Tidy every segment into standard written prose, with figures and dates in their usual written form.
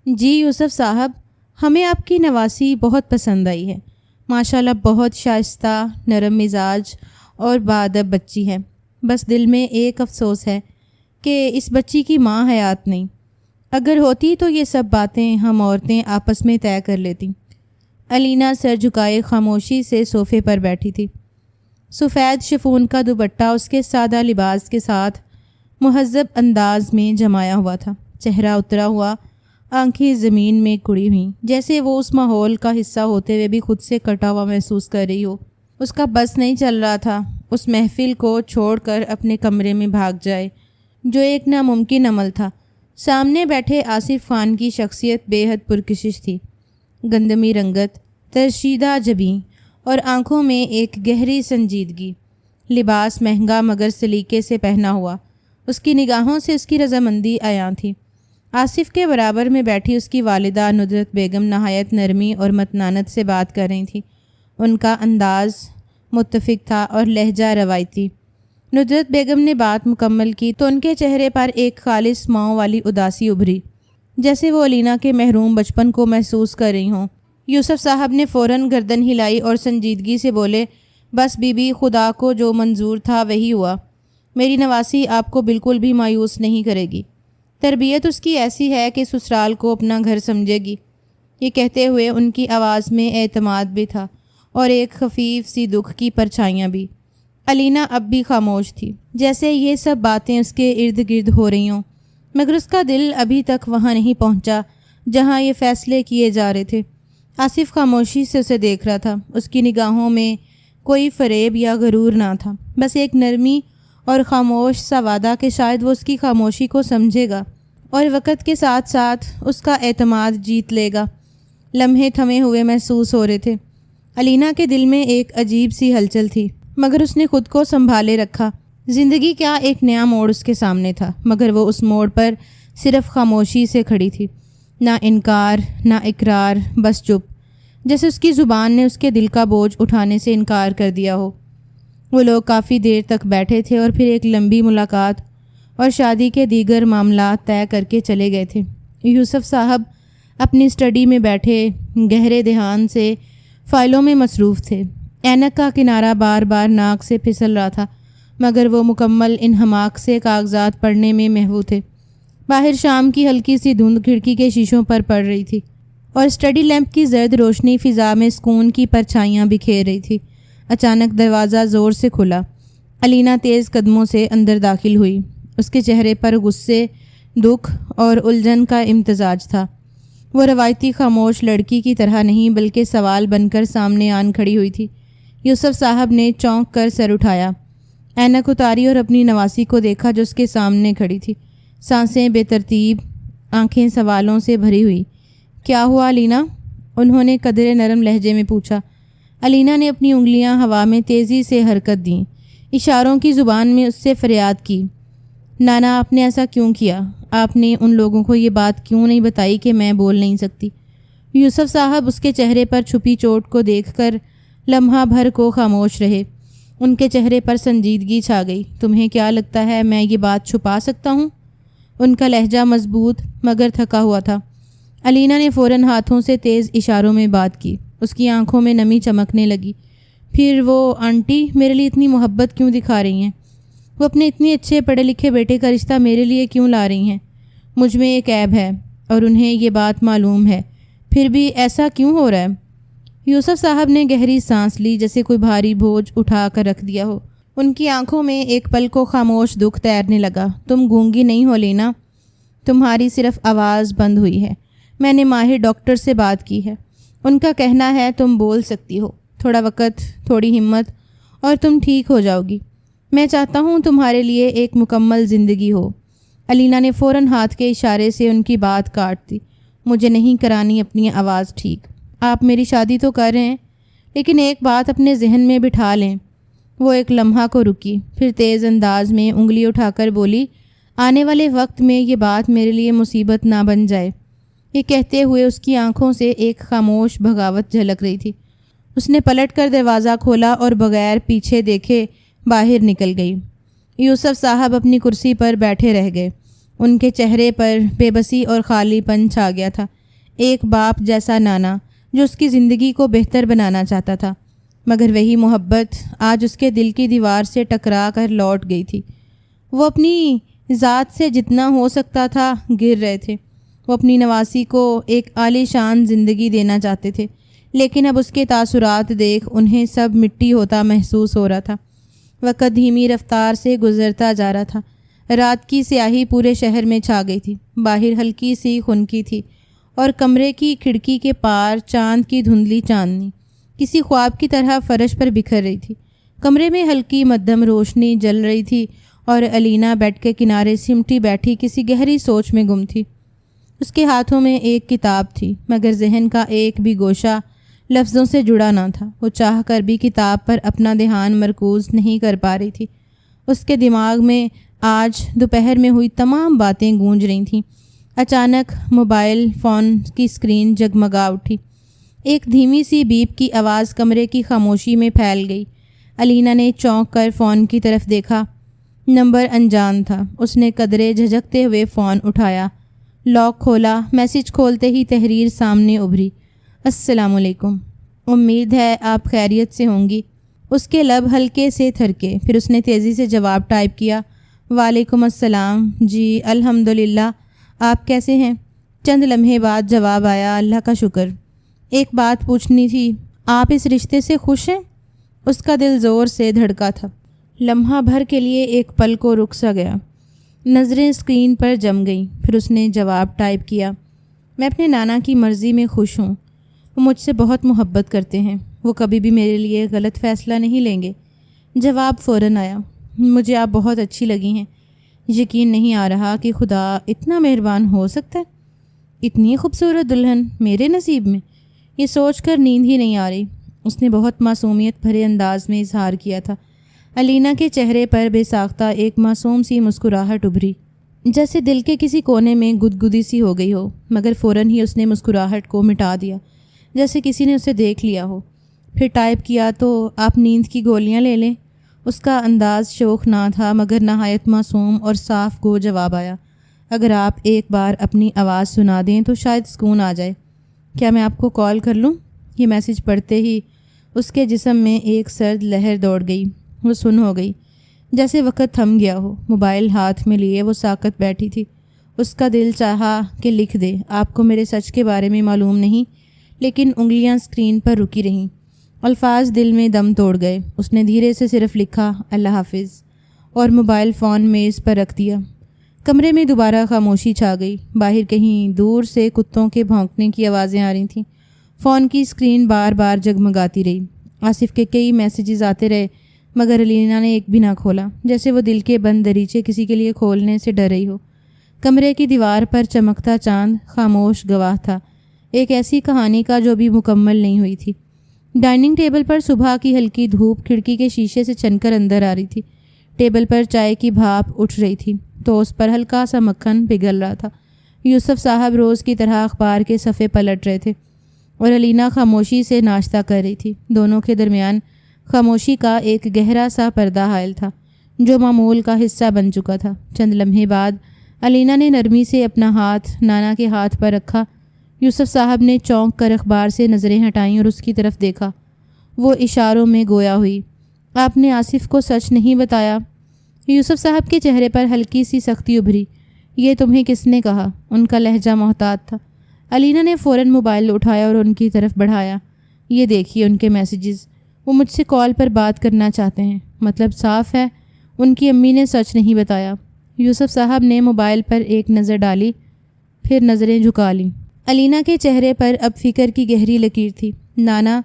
جی یوسف صاحب، ہمیں آپ کی نواسی بہت پسند آئی ہے۔ ماشاءاللہ بہت شائستہ، نرم مزاج اور باادب بچی ہے۔ بس دل میں ایک افسوس ہے کہ اس بچی کی ماں حیات نہیں۔ اگر ہوتی تو یہ سب باتیں ہم عورتیں آپس میں طے کر لیتیں۔ علینا سر جھکائے خاموشی سے صوفے پر بیٹھی تھی۔ سفید شفون کا دوپٹہ اس کے سادہ لباس کے ساتھ مہذب انداز میں جمایا ہوا تھا۔ چہرہ اترا ہوا، آنکھیں زمین میں کڑی ہوئیں، جیسے وہ اس ماحول کا حصہ ہوتے ہوئے بھی خود سے کٹا ہوا محسوس کر رہی ہو۔ اس کا بس نہیں چل رہا تھا اس محفل کو چھوڑ کر اپنے کمرے میں بھاگ جائے، جو ایک ناممکن عمل تھا۔ سامنے بیٹھے آصف خان کی شخصیت بے حد پرکشش تھی۔ گندمی رنگت، ترشیدہ جبیں اور آنکھوں میں ایک گہری سنجیدگی۔ لباس مہنگا مگر سلیقے سے پہنا ہوا، اس کی نگاہوں سے اس کی رضامندی عیاں تھی۔ آصف کے برابر میں بیٹھی اس کی والدہ ندرت بیگم نہایت نرمی اور متنانت سے بات کر رہی تھی۔ ان کا انداز متفق تھا اور لہجہ روایتی۔ ندرت بیگم نے بات مکمل کی تو ان کے چہرے پر ایک خالص ماؤں والی اداسی ابھری، جیسے وہ علینا کے محروم بچپن کو محسوس کر رہی ہوں۔ یوسف صاحب نے فوراً گردن ہلائی اور سنجیدگی سے بولے، بس بی بی، خدا کو جو منظور تھا وہی ہوا۔ میری نواسی آپ کو بالکل بھی مایوس نہیں کرے گی۔ تربیت اس کی ایسی ہے کہ سسرال کو اپنا گھر سمجھے گی۔ یہ کہتے ہوئے ان کی آواز میں اعتماد بھی تھا اور ایک خفیف سی دکھ کی پرچھائیاں بھی۔ علینا اب بھی خاموش تھی، جیسے یہ سب باتیں اس کے ارد گرد ہو رہی ہوں، مگر اس کا دل ابھی تک وہاں نہیں پہنچا جہاں یہ فیصلے کیے جا رہے تھے۔ آصف خاموشی سے اسے دیکھ رہا تھا۔ اس کی نگاہوں میں کوئی فریب یا غرور نہ تھا، بس ایک نرمی اور خاموش سا وعدہ کہ شاید وہ اس کی خاموشی کو سمجھے گا اور وقت کے ساتھ ساتھ اس کا اعتماد جیت لے گا۔ لمحے تھمے ہوئے محسوس ہو رہے تھے۔ علینا کے دل میں ایک عجیب سی ہلچل تھی، مگر اس نے خود کو سنبھالے رکھا۔ زندگی کیا ایک نیا موڑ اس کے سامنے تھا، مگر وہ اس موڑ پر صرف خاموشی سے کھڑی تھی۔ نہ انکار، نہ اقرار، بس چپ، جیسے اس کی زبان نے اس کے دل کا بوجھ اٹھانے سے انکار کر دیا ہو۔ وہ لوگ کافی دیر تک بیٹھے تھے اور پھر ایک لمبی ملاقات اور شادی کے دیگر معاملات طے کر کے چلے گئے تھے۔ یوسف صاحب اپنی اسٹڈی میں بیٹھے گہرے دھیان سے فائلوں میں مصروف تھے۔ اینک کا کنارہ بار بار ناک سے پھسل رہا تھا، مگر وہ مکمل انہماک سے کاغذات پڑھنے میں محو تھے۔ باہر شام کی ہلکی سی دھند کھڑکی کے شیشوں پر پڑ رہی تھی اور اسٹڈی لیمپ کی زرد روشنی فضا میں سکون کی پرچھائیاں بکھیر رہی تھی۔ اچانک دروازہ زور سے کھلا۔ علینا تیز قدموں سے اندر داخل ہوئی۔ اس کے چہرے پر غصے، دکھ اور الجھن کا امتزاج تھا۔ وہ روایتی خاموش لڑکی کی طرح نہیں بلکہ سوال بن کر سامنے آن کھڑی ہوئی تھی۔ یوسف صاحب نے چونک کر سر اٹھایا، اینک اتاری اور اپنی نواسی کو دیکھا جو اس کے سامنے کھڑی تھی۔ سانسیں بے ترتیب، آنکھیں سوالوں سے بھری ہوئی۔ کیا ہوا علینا؟ انہوں نے قدرے نرم لہجے میں پوچھا۔ علینا نے اپنی انگلیاں ہوا میں تیزی سے حرکت دیں، اشاروں کی زبان میں اس سے فریاد کی، نانا آپ نے ایسا کیوں کیا؟ آپ نے ان لوگوں کو یہ بات کیوں نہیں بتائی کہ میں بول نہیں سکتی؟ یوسف صاحب اس کے چہرے پر چھپی چوٹ کو دیکھ کر لمحہ بھر کو خاموش رہے۔ ان کے چہرے پر سنجیدگی چھا گئی۔ تمہیں کیا لگتا ہے میں یہ بات چھپا سکتا ہوں؟ ان کا لہجہ مضبوط مگر تھکا ہوا تھا۔ علینا نے فوراً ہاتھوں سے تیز اشاروں میں بات کی۔ اس کی آنکھوں میں نمی چمکنے لگی۔ پھر وہ آنٹی میرے لیے اتنی محبت کیوں دکھا رہی ہیں؟ وہ اپنے اتنے اچھے پڑھے لکھے بیٹے کا رشتہ میرے لیے کیوں لا رہی ہیں؟ مجھ میں ایک عیب ہے اور انہیں یہ بات معلوم ہے، پھر بھی ایسا کیوں ہو رہا ہے؟ یوسف صاحب نے گہری سانس لی، جیسے کوئی بھاری بوجھ اٹھا کر رکھ دیا ہو۔ ان کی آنکھوں میں ایک پل کو خاموش دکھ تیرنے لگا۔ تم گونگی نہیں ہو لینا، تمہاری صرف آواز بند ہوئی ہے۔ میں نے ماہر ڈاکٹر سے بات کی ہے، ان کا کہنا ہے تم بول سکتی ہو، تھوڑا وقت، تھوڑی ہمت اور تم ٹھیک ہو جاؤ گی۔ میں چاہتا ہوں تمہارے لیے ایک مکمل زندگی ہو۔ علینا نے فوراً ہاتھ کے اشارے سے ان کی بات کاٹ دی۔ مجھے نہیں کرانی اپنی آواز ٹھیک، آپ میری شادی تو کر رہے ہیں، لیکن ایک بات اپنے ذہن میں بٹھا لیں۔ وہ ایک لمحہ کو رکی، پھر تیز انداز میں انگلی اٹھا کر بولی، آنے والے وقت میں یہ بات میرے لیے مصیبت نہ بن جائے۔ یہ کہتے ہوئے اس کی آنکھوں سے ایک خاموش بغاوت جھلک رہی تھی۔ اس نے پلٹ کر دروازہ کھولا اور بغیر پیچھے دیکھے باہر نکل گئی۔ یوسف صاحب اپنی کرسی پر بیٹھے رہ گئے۔ ان کے چہرے پر بے بسی اور خالی پن چھا گیا تھا۔ ایک باپ جیسا نانا جو اس کی زندگی کو بہتر بنانا چاہتا تھا، مگر وہی محبت آج اس کے دل کی دیوار سے ٹکرا کر لوٹ گئی تھی۔ وہ اپنی ذات سے جتنا ہو سکتا تھا گر رہے تھے۔ وہ اپنی نواسی کو ایک عالی شان زندگی دینا چاہتے تھے، لیکن اب اس کے تاثرات دیکھ انہیں سب مٹی ہوتا محسوس ہو رہا تھا۔ وقت دھیمی رفتار سے گزرتا جا رہا تھا۔ رات کی سیاہی پورے شہر میں چھا گئی تھی۔ باہر ہلکی سی خنکی تھی اور کمرے کی کھڑکی کے پار چاند کی دھندلی چاندنی کسی خواب کی طرح فرش پر بکھر رہی تھی۔ کمرے میں ہلکی مدھم روشنی جل رہی تھی اور علینا بیڈ کے کنارے سمٹی بیٹھی کسی گہری سوچ میں گم تھی۔ اس کے ہاتھوں میں ایک کتاب تھی، مگر ذہن کا ایک بھی گوشہ لفظوں سے جڑا نہ تھا۔ وہ چاہ کر بھی کتاب پر اپنا دھیان مرکوز نہیں کر پا رہی تھی۔ اس کے دماغ میں آج دوپہر میں ہوئی تمام باتیں گونج رہی تھیں۔ اچانک موبائل فون کی اسکرین جگمگا اٹھی۔ ایک دھیمی سی بیپ کی آواز کمرے کی خاموشی میں پھیل گئی۔ علینا نے چونک کر فون کی طرف دیکھا۔ نمبر انجان تھا۔ اس نے قدرے جھجکتے ہوئے فون اٹھایا، لاک کھولا۔ میسج کھولتے ہی تحریر سامنے ابھری۔ السلام علیکم، امید ہے آپ خیریت سے ہوں گی۔ اس کے لب ہلکے سے تھرکے، پھر اس نے تیزی سے جواب ٹائپ کیا، وعلیکم السلام، جی الحمدللہ، آپ کیسے ہیں؟ چند لمحے بعد جواب آیا، اللہ کا شکر۔ ایک بات پوچھنی تھی، آپ اس رشتے سے خوش ہیں؟ اس کا دل زور سے دھڑکا تھا۔ لمحہ بھر کے لیے ایک پل کو رک سا گیا، نظریں اسکرین پر جم گئیں۔ پھر اس نے جواب ٹائپ کیا، میں اپنے نانا کی مرضی میں خوش ہوں۔ وہ مجھ سے بہت محبت کرتے ہیں، وہ کبھی بھی میرے لیے غلط فیصلہ نہیں لیں گے۔ جواب فوراً آیا، مجھے آپ بہت اچھی لگی ہیں۔ یقین نہیں آ رہا کہ خدا اتنا مہربان ہو سکتا ہے، اتنی خوبصورت دلہن میرے نصیب میں۔ یہ سوچ کر نیند ہی نہیں آ رہی۔ اس نے بہت معصومیت بھرے انداز میں اظہار کیا تھا۔ علینا کے چہرے پر بے ساختہ ایک معصوم سی مسکراہٹ ابھری، جیسے دل کے کسی کونے میں گدگدی سی ہو گئی ہو، مگر فوراً ہی اس نے مسکراہٹ کو مٹا دیا، جیسے کسی نے اسے دیکھ لیا ہو۔ پھر ٹائپ کیا، تو آپ نیند کی گولیاں لے لیں۔ اس کا انداز شوخ نہ تھا، مگر نہایت معصوم اور صاف گو جواب آیا، اگر آپ ایک بار اپنی آواز سنا دیں تو شاید سکون آ جائے۔ کیا میں آپ کو کال کر لوں؟ یہ میسج پڑھتے ہی اس کے جسم میں ایک سرد لہر دوڑ گئی۔ وہ سن ہو گئی، جیسے وقت تھم گیا ہو۔ موبائل ہاتھ میں لیے وہ ساکت بیٹھی تھی۔ اس کا دل چاہا کہ لکھ دے، آپ کو میرے سچ کے بارے میں معلوم نہیں، لیکن انگلیاں اسکرین پر رکی رہیں۔ الفاظ دل میں دم توڑ گئے۔ اس نے دھیرے سے صرف لکھا، اللہ حافظ، اور موبائل فون میز پر رکھ دیا۔ کمرے میں دوبارہ خاموشی چھا گئی۔ باہر کہیں دور سے کتوں کے بھونکنے کی آوازیں آ رہی تھیں۔ فون کی اسکرین بار بار جگمگاتی رہی۔ آصف کے کئی میسیجز آتے رہے، مگر علینا نے ایک بھی نہ کھولا، جیسے وہ دل کے بند دریچے کسی کے لیے کھولنے سے ڈر رہی ہو۔ کمرے کی دیوار پر چمکتا چاند خاموش گواہ تھا، ایک ایسی کہانی کا جو بھی مکمل نہیں ہوئی تھی۔ ڈائننگ ٹیبل پر صبح کی ہلکی دھوپ کھڑکی کے شیشے سے چھن کر اندر آ رہی تھی۔ ٹیبل پر چائے کی بھاپ اٹھ رہی تھی تو اس پر ہلکا سا مکھن پگھل رہا تھا۔ یوسف صاحب روز کی طرح اخبار کے صفحے پلٹ رہے تھے اور علینا خاموشی سے ناشتہ کر رہی تھی۔ دونوں کے درمیان خاموشی کا ایک گہرا سا پردہ حائل تھا، جو معمول کا حصہ بن چکا تھا۔ چند لمحے بعد علینا نے نرمی سے اپنا ہاتھ نانا کے ہاتھ پر رکھا۔ یوسف صاحب نے چونک کر اخبار سے نظریں ہٹائیں اور اس کی طرف دیکھا۔ وہ اشاروں میں گویا ہوئی، آپ نے آصف کو سچ نہیں بتایا؟ یوسف صاحب کے چہرے پر ہلکی سی سختی ابھری۔ یہ تمہیں کس نے کہا؟ ان کا لہجہ محتاط تھا۔ علینا نے فوراً موبائل اٹھایا اور ان کی طرف بڑھایا، یہ دیکھیے ان کے میسیجز، وہ مجھ سے کال پر بات کرنا چاہتے ہیں۔ مطلب صاف ہے، ان کی امی نے سچ نہیں بتایا۔ یوسف صاحب نے موبائل پر ایک نظر ڈالی، پھر نظریں جھکا لیں۔ علینا کے چہرے پر اب فکر کی گہری لکیر تھی۔ نانا،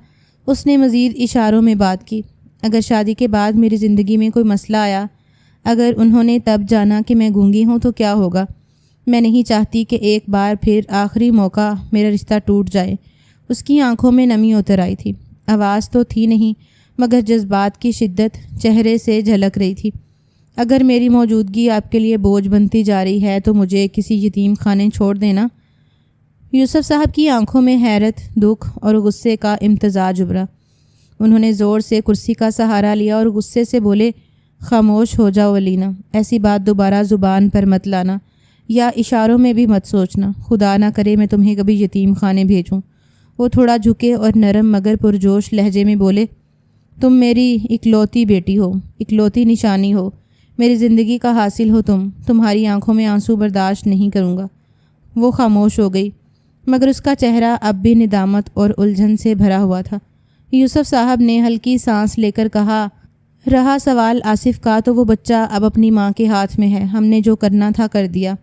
اس نے مزید اشاروں میں بات کی، اگر شادی کے بعد میری زندگی میں کوئی مسئلہ آیا، اگر انہوں نے تب جانا کہ میں گونگی ہوں تو کیا ہوگا؟ میں نہیں چاہتی کہ ایک بار پھر آخری موقع میرا رشتہ ٹوٹ جائے۔ اس کی آنکھوں میں نمی اتر آئی تھی۔ آواز تو تھی نہیں، مگر جذبات کی شدت چہرے سے جھلک رہی تھی۔ اگر میری موجودگی آپ کے لیے بوجھ بنتی جا رہی ہے تو مجھے کسی یتیم خانے چھوڑ دینا۔ یوسف صاحب کی آنکھوں میں حیرت، دکھ اور غصے کا امتزاج ابھرا۔ انہوں نے زور سے کرسی کا سہارا لیا اور غصے سے بولے، خاموش ہو جاؤ علینا، ایسی بات دوبارہ زبان پر مت لانا۔ یا اشاروں میں بھی مت سوچنا، خدا نہ کرے میں تمہیں کبھی یتیم خانے بھیجوں۔ وہ تھوڑا جھکے اور نرم مگر پرجوش لہجے میں بولے، تم میری اکلوتی بیٹی ہو، اکلوتی نشانی ہو، میری زندگی کا حاصل ہو تمہاری آنکھوں میں آنسو برداشت نہیں کروں گا۔ وہ خاموش ہو گئی، مگر اس کا چہرہ اب بھی ندامت اور الجھن سے بھرا ہوا تھا۔ یوسف صاحب نے ہلکی سانس لے کر کہا، رہا سوال آصف کا تو وہ بچہ اب اپنی ماں کے ہاتھ میں ہے، ہم نے جو کرنا تھا کر دیا،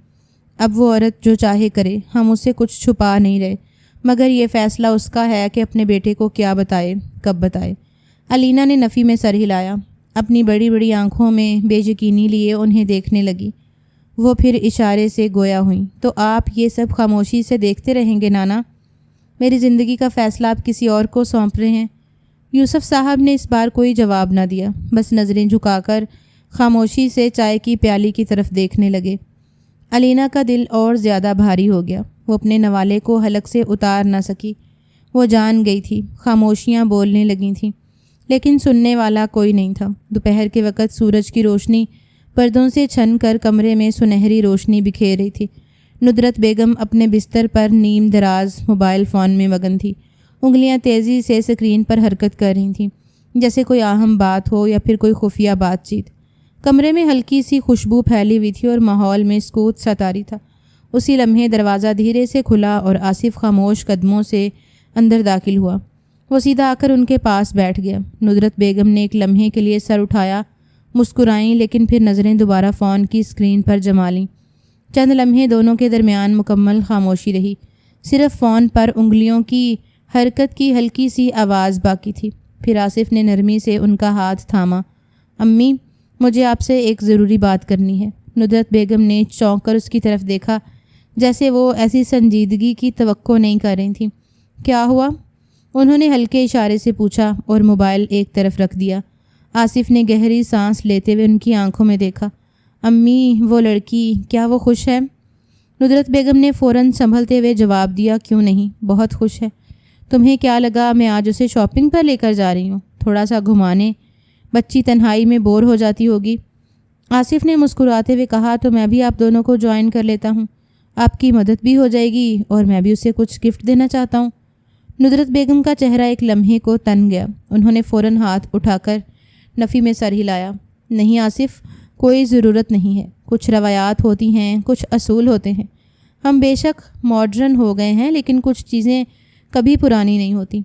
اب وہ عورت جو چاہے کرے، ہم اس سے کچھ چھپا نہیں رہے، مگر یہ فیصلہ اس کا ہے کہ اپنے بیٹے کو کیا بتائے، کب بتائے۔ علینا نے نفی میں سر ہلایا، اپنی بڑی بڑی آنکھوں میں بے یقینی لیے انہیں دیکھنے لگی۔ وہ پھر اشارے سے گویا ہوئیں، تو آپ یہ سب خاموشی سے دیکھتے رہیں گے نانا؟ میری زندگی کا فیصلہ آپ کسی اور کو سونپ رہے ہیں؟ یوسف صاحب نے اس بار کوئی جواب نہ دیا، بس نظریں جھکا کر خاموشی سے چائے کی پیالی کی طرف دیکھنے لگے۔ علینا کا دل اور زیادہ بھاری ہو گیا، وہ اپنے نوالے کو حلق سے اتار نہ سکی۔ وہ جان گئی تھی، خاموشیاں بولنے لگی تھیں، لیکن سننے والا کوئی نہیں تھا۔ دوپہر کے وقت سورج کی روشنی پردوں سے چھن کر کمرے میں سنہری روشنی بکھیر رہی تھی۔ ندرت بیگم اپنے بستر پر نیم دراز موبائل فون میں مگن تھی، انگلیاں تیزی سے اسکرین پر حرکت کر رہی تھیں، جیسے کوئی اہم بات ہو یا پھر کوئی خفیہ بات چیت۔ کمرے میں ہلکی سی خوشبو پھیلی ہوئی تھی اور ماحول میں سکوت سا طاری تھا۔ اسی لمحے دروازہ دھیرے سے کھلا اور آصف خاموش قدموں سے اندر داخل ہوا۔ وہ سیدھا آ کر ان کے پاس بیٹھ گیا۔ ندرت بیگم نے ایک لمحے کے لیے سر اٹھایا، مسکرائیں، لیکن پھر نظریں دوبارہ فون کی اسکرین پر جما لیں۔ چند لمحے دونوں کے درمیان مکمل خاموشی رہی، صرف فون پر انگلیوں کی حرکت کی ہلکی سی آواز باقی تھی۔ پھر آصف نے نرمی سے ان کا ہاتھ تھاما۔ امی، مجھے آپ سے ایک ضروری بات کرنی ہے۔ ندرت بیگم نے چونک کر اس کی طرف دیکھا، جیسے وہ ایسی سنجیدگی کی توقع نہیں کر رہی تھیں۔ کیا ہوا؟ انہوں نے ہلکے اشارے سے پوچھا اور موبائل ایک طرف رکھ دیا۔ آصف نے گہری سانس لیتے ہوئے ان کی آنکھوں میں دیکھا۔ امی، وہ لڑکی، کیا وہ خوش ہے؟ ندرت بیگم نے فوراً سنبھلتے ہوئے جواب دیا، کیوں نہیں، بہت خوش ہے۔ تمہیں کیا لگا میں آج اسے شاپنگ پر لے کر جا رہی ہوں، تھوڑا سا گھمانے؟ بچی تنہائی میں بور ہو جاتی ہوگی۔ آصف نے مسکراتے ہوئے کہا، تو میں بھی آپ دونوں کو جوائن کر لیتا ہوں، آپ کی مدد بھی ہو جائے گی اور میں بھی اسے کچھ گفٹ دینا چاہتا ہوں۔ ندرت بیگم کا چہرہ ایک لمحے کو تن گیا، انہوں نے فوراً ہاتھ اٹھا کر نفی میں سر ہلایا۔ نہیں آصف، کوئی ضرورت نہیں ہے، کچھ روایات ہوتی ہیں، کچھ اصول ہوتے ہیں۔ ہم بے شک ماڈرن ہو گئے ہیں، لیکن کچھ چیزیں کبھی پرانی نہیں ہوتی۔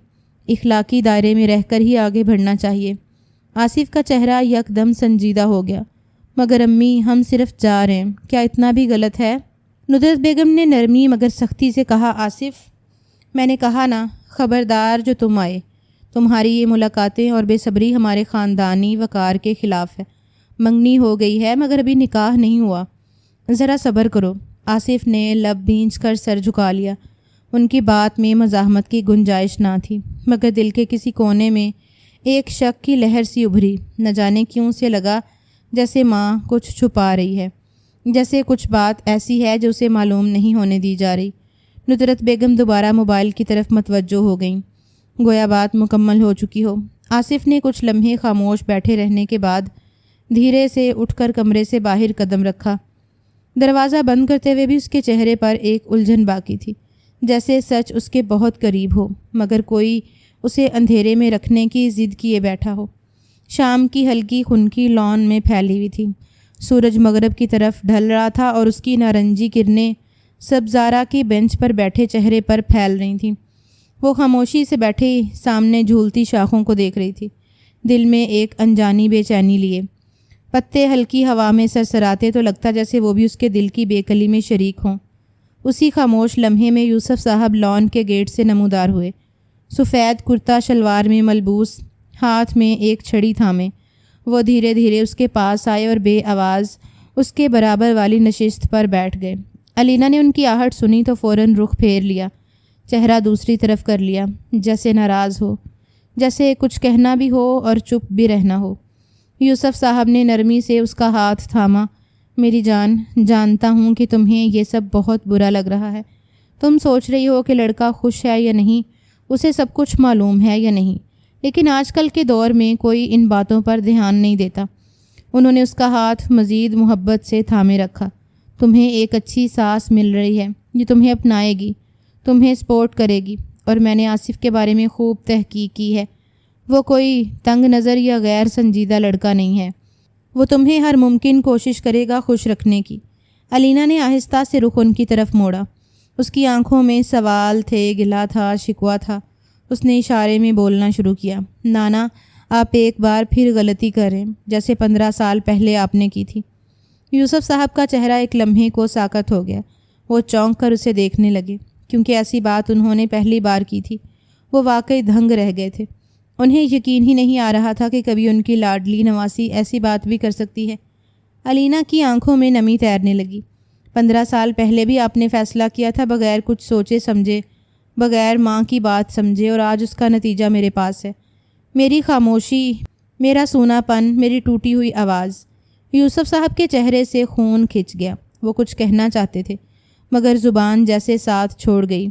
اخلاقی دائرے میں رہ کر ہی آگے بڑھنا چاہیے۔ آصف کا چہرہ یکدم سنجیدہ ہو گیا۔ مگر امی، ہم صرف جا رہے ہیں، کیا اتنا بھی غلط ہے؟ ندرت بیگم نے نرمی مگر سختی سے کہا، آصف، میں نے کہا نا، خبردار جو تم آئے۔ تمہاری یہ ملاقاتیں اور بے صبری ہمارے خاندانی وقار کے خلاف ہے۔ منگنی ہو گئی ہے مگر ابھی نکاح نہیں ہوا، ذرا صبر کرو۔ آصف نے لب بھینچ کر سر جھکا لیا۔ ان کی بات میں مزاحمت کی گنجائش نہ تھی، مگر دل کے کسی کونے میں ایک شک کی لہر سی ابھری۔ نہ جانے کیوں سے لگا جیسے ماں کچھ چھپا رہی ہے، جیسے کچھ بات ایسی ہے جو اسے معلوم نہیں ہونے دی جا رہی۔ ندرت بیگم دوبارہ موبائل کی طرف متوجہ ہو گئیں، گویا بات مکمل ہو چکی ہو۔ آصف نے کچھ لمحے خاموش بیٹھے رہنے کے بعد دھیرے سے اٹھ کر کمرے سے باہر قدم رکھا۔ دروازہ بند کرتے ہوئے بھی اس کے چہرے پر ایک الجھن باقی تھی، جیسے سچ اس کے بہت قریب ہو مگر کوئی اسے اندھیرے میں رکھنے کی ضد کیے بیٹھا ہو۔ شام کی ہلکی خنکی لان میں پھیلی ہوئی تھی، سورج مغرب کی طرف ڈھل رہا تھا اور اس کی نارنجی کرنیں سبزارہ کی بینچ پر بیٹھے چہرے پر پھیل رہی تھیں۔ وہ خاموشی سے بیٹھے سامنے جھولتی شاخوں کو دیکھ رہی تھی، دل میں ایک انجانی بے چینی لیے۔ پتے ہلکی ہوا میں سرسراتے تو لگتا جیسے وہ بھی اس کے دل کی بے کلی میں شریک ہوں۔ اسی خاموش لمحے میں یوسف صاحب لان کے گیٹ سے نمودار ہوئے، سفید کرتا شلوار میں ملبوس، ہاتھ میں ایک چھڑی تھامے۔ وہ دھیرے دھیرے اس کے پاس آئے اور بے آواز اس کے برابر والی نشست پر بیٹھ گئے۔ علینا نے ان کی آہٹ سنی تو فوراً رخ پھیر لیا، چہرہ دوسری طرف کر لیا، جیسے ناراض ہو، جیسے کچھ کہنا بھی ہو اور چپ بھی رہنا ہو۔ یوسف صاحب نے نرمی سے اس کا ہاتھ تھاما۔ میری جان، جانتا ہوں کہ تمہیں یہ سب بہت برا لگ رہا ہے، تم سوچ رہی ہو کہ لڑکا خوش ہے یا نہیں، اسے سب کچھ معلوم ہے یا نہیں، لیکن آج کل کے دور میں کوئی ان باتوں پر دھیان نہیں دیتا۔ انہوں نے اس کا ہاتھ مزید محبت سے تھامے رکھا۔ تمہیں ایک اچھی ساس مل رہی ہے جو تمہیں اپنائے گی، تمہیں سپورٹ کرے گی، اور میں نے آصف کے بارے میں خوب تحقیق کی ہے۔ وہ کوئی تنگ نظر یا غیر سنجیدہ لڑکا نہیں ہے۔ وہ تمہیں ہر ممکن کوشش کرے گا خوش رکھنے کی۔ علینا نے آہستہ سے رخ ان کی طرف موڑا۔ اس کی آنکھوں میں سوال تھے، گلہ تھا، شکوہ تھا۔ اس نے اشارے میں بولنا شروع کیا۔ نانا، آپ ایک بار پھر غلطی کر رہے ہیں، جیسے 15 سال پہلے آپ نے کی تھی۔ یوسف صاحب کا چہرہ ایک لمحے کو ساکت ہو گیا۔ وہ چونک کر اسے دیکھنے لگے، کیونکہ ایسی بات انہوں نے پہلی بار کی تھی۔ وہ واقعی دھنگ رہ گئے تھے۔ انہیں یقین ہی نہیں آ رہا تھا کہ کبھی ان کی لاڈلی نواسی ایسی بات بھی کر سکتی ہے۔ علینا کی آنکھوں میں نمی تیرنے لگی۔ 15 سال پہلے بھی آپ نے فیصلہ کیا تھا بغیر کچھ سوچے سمجھے، بغیر ماں کی بات سمجھے، اور آج اس کا نتیجہ میرے پاس ہے۔ میری خاموشی، میرا سونا پن، میری ٹوٹی ہوئی آواز۔ یوسف صاحب کے چہرے سے خون کھنچ گیا۔ وہ کچھ کہنا چاہتے تھے مگر زبان جیسے ساتھ چھوڑ گئی۔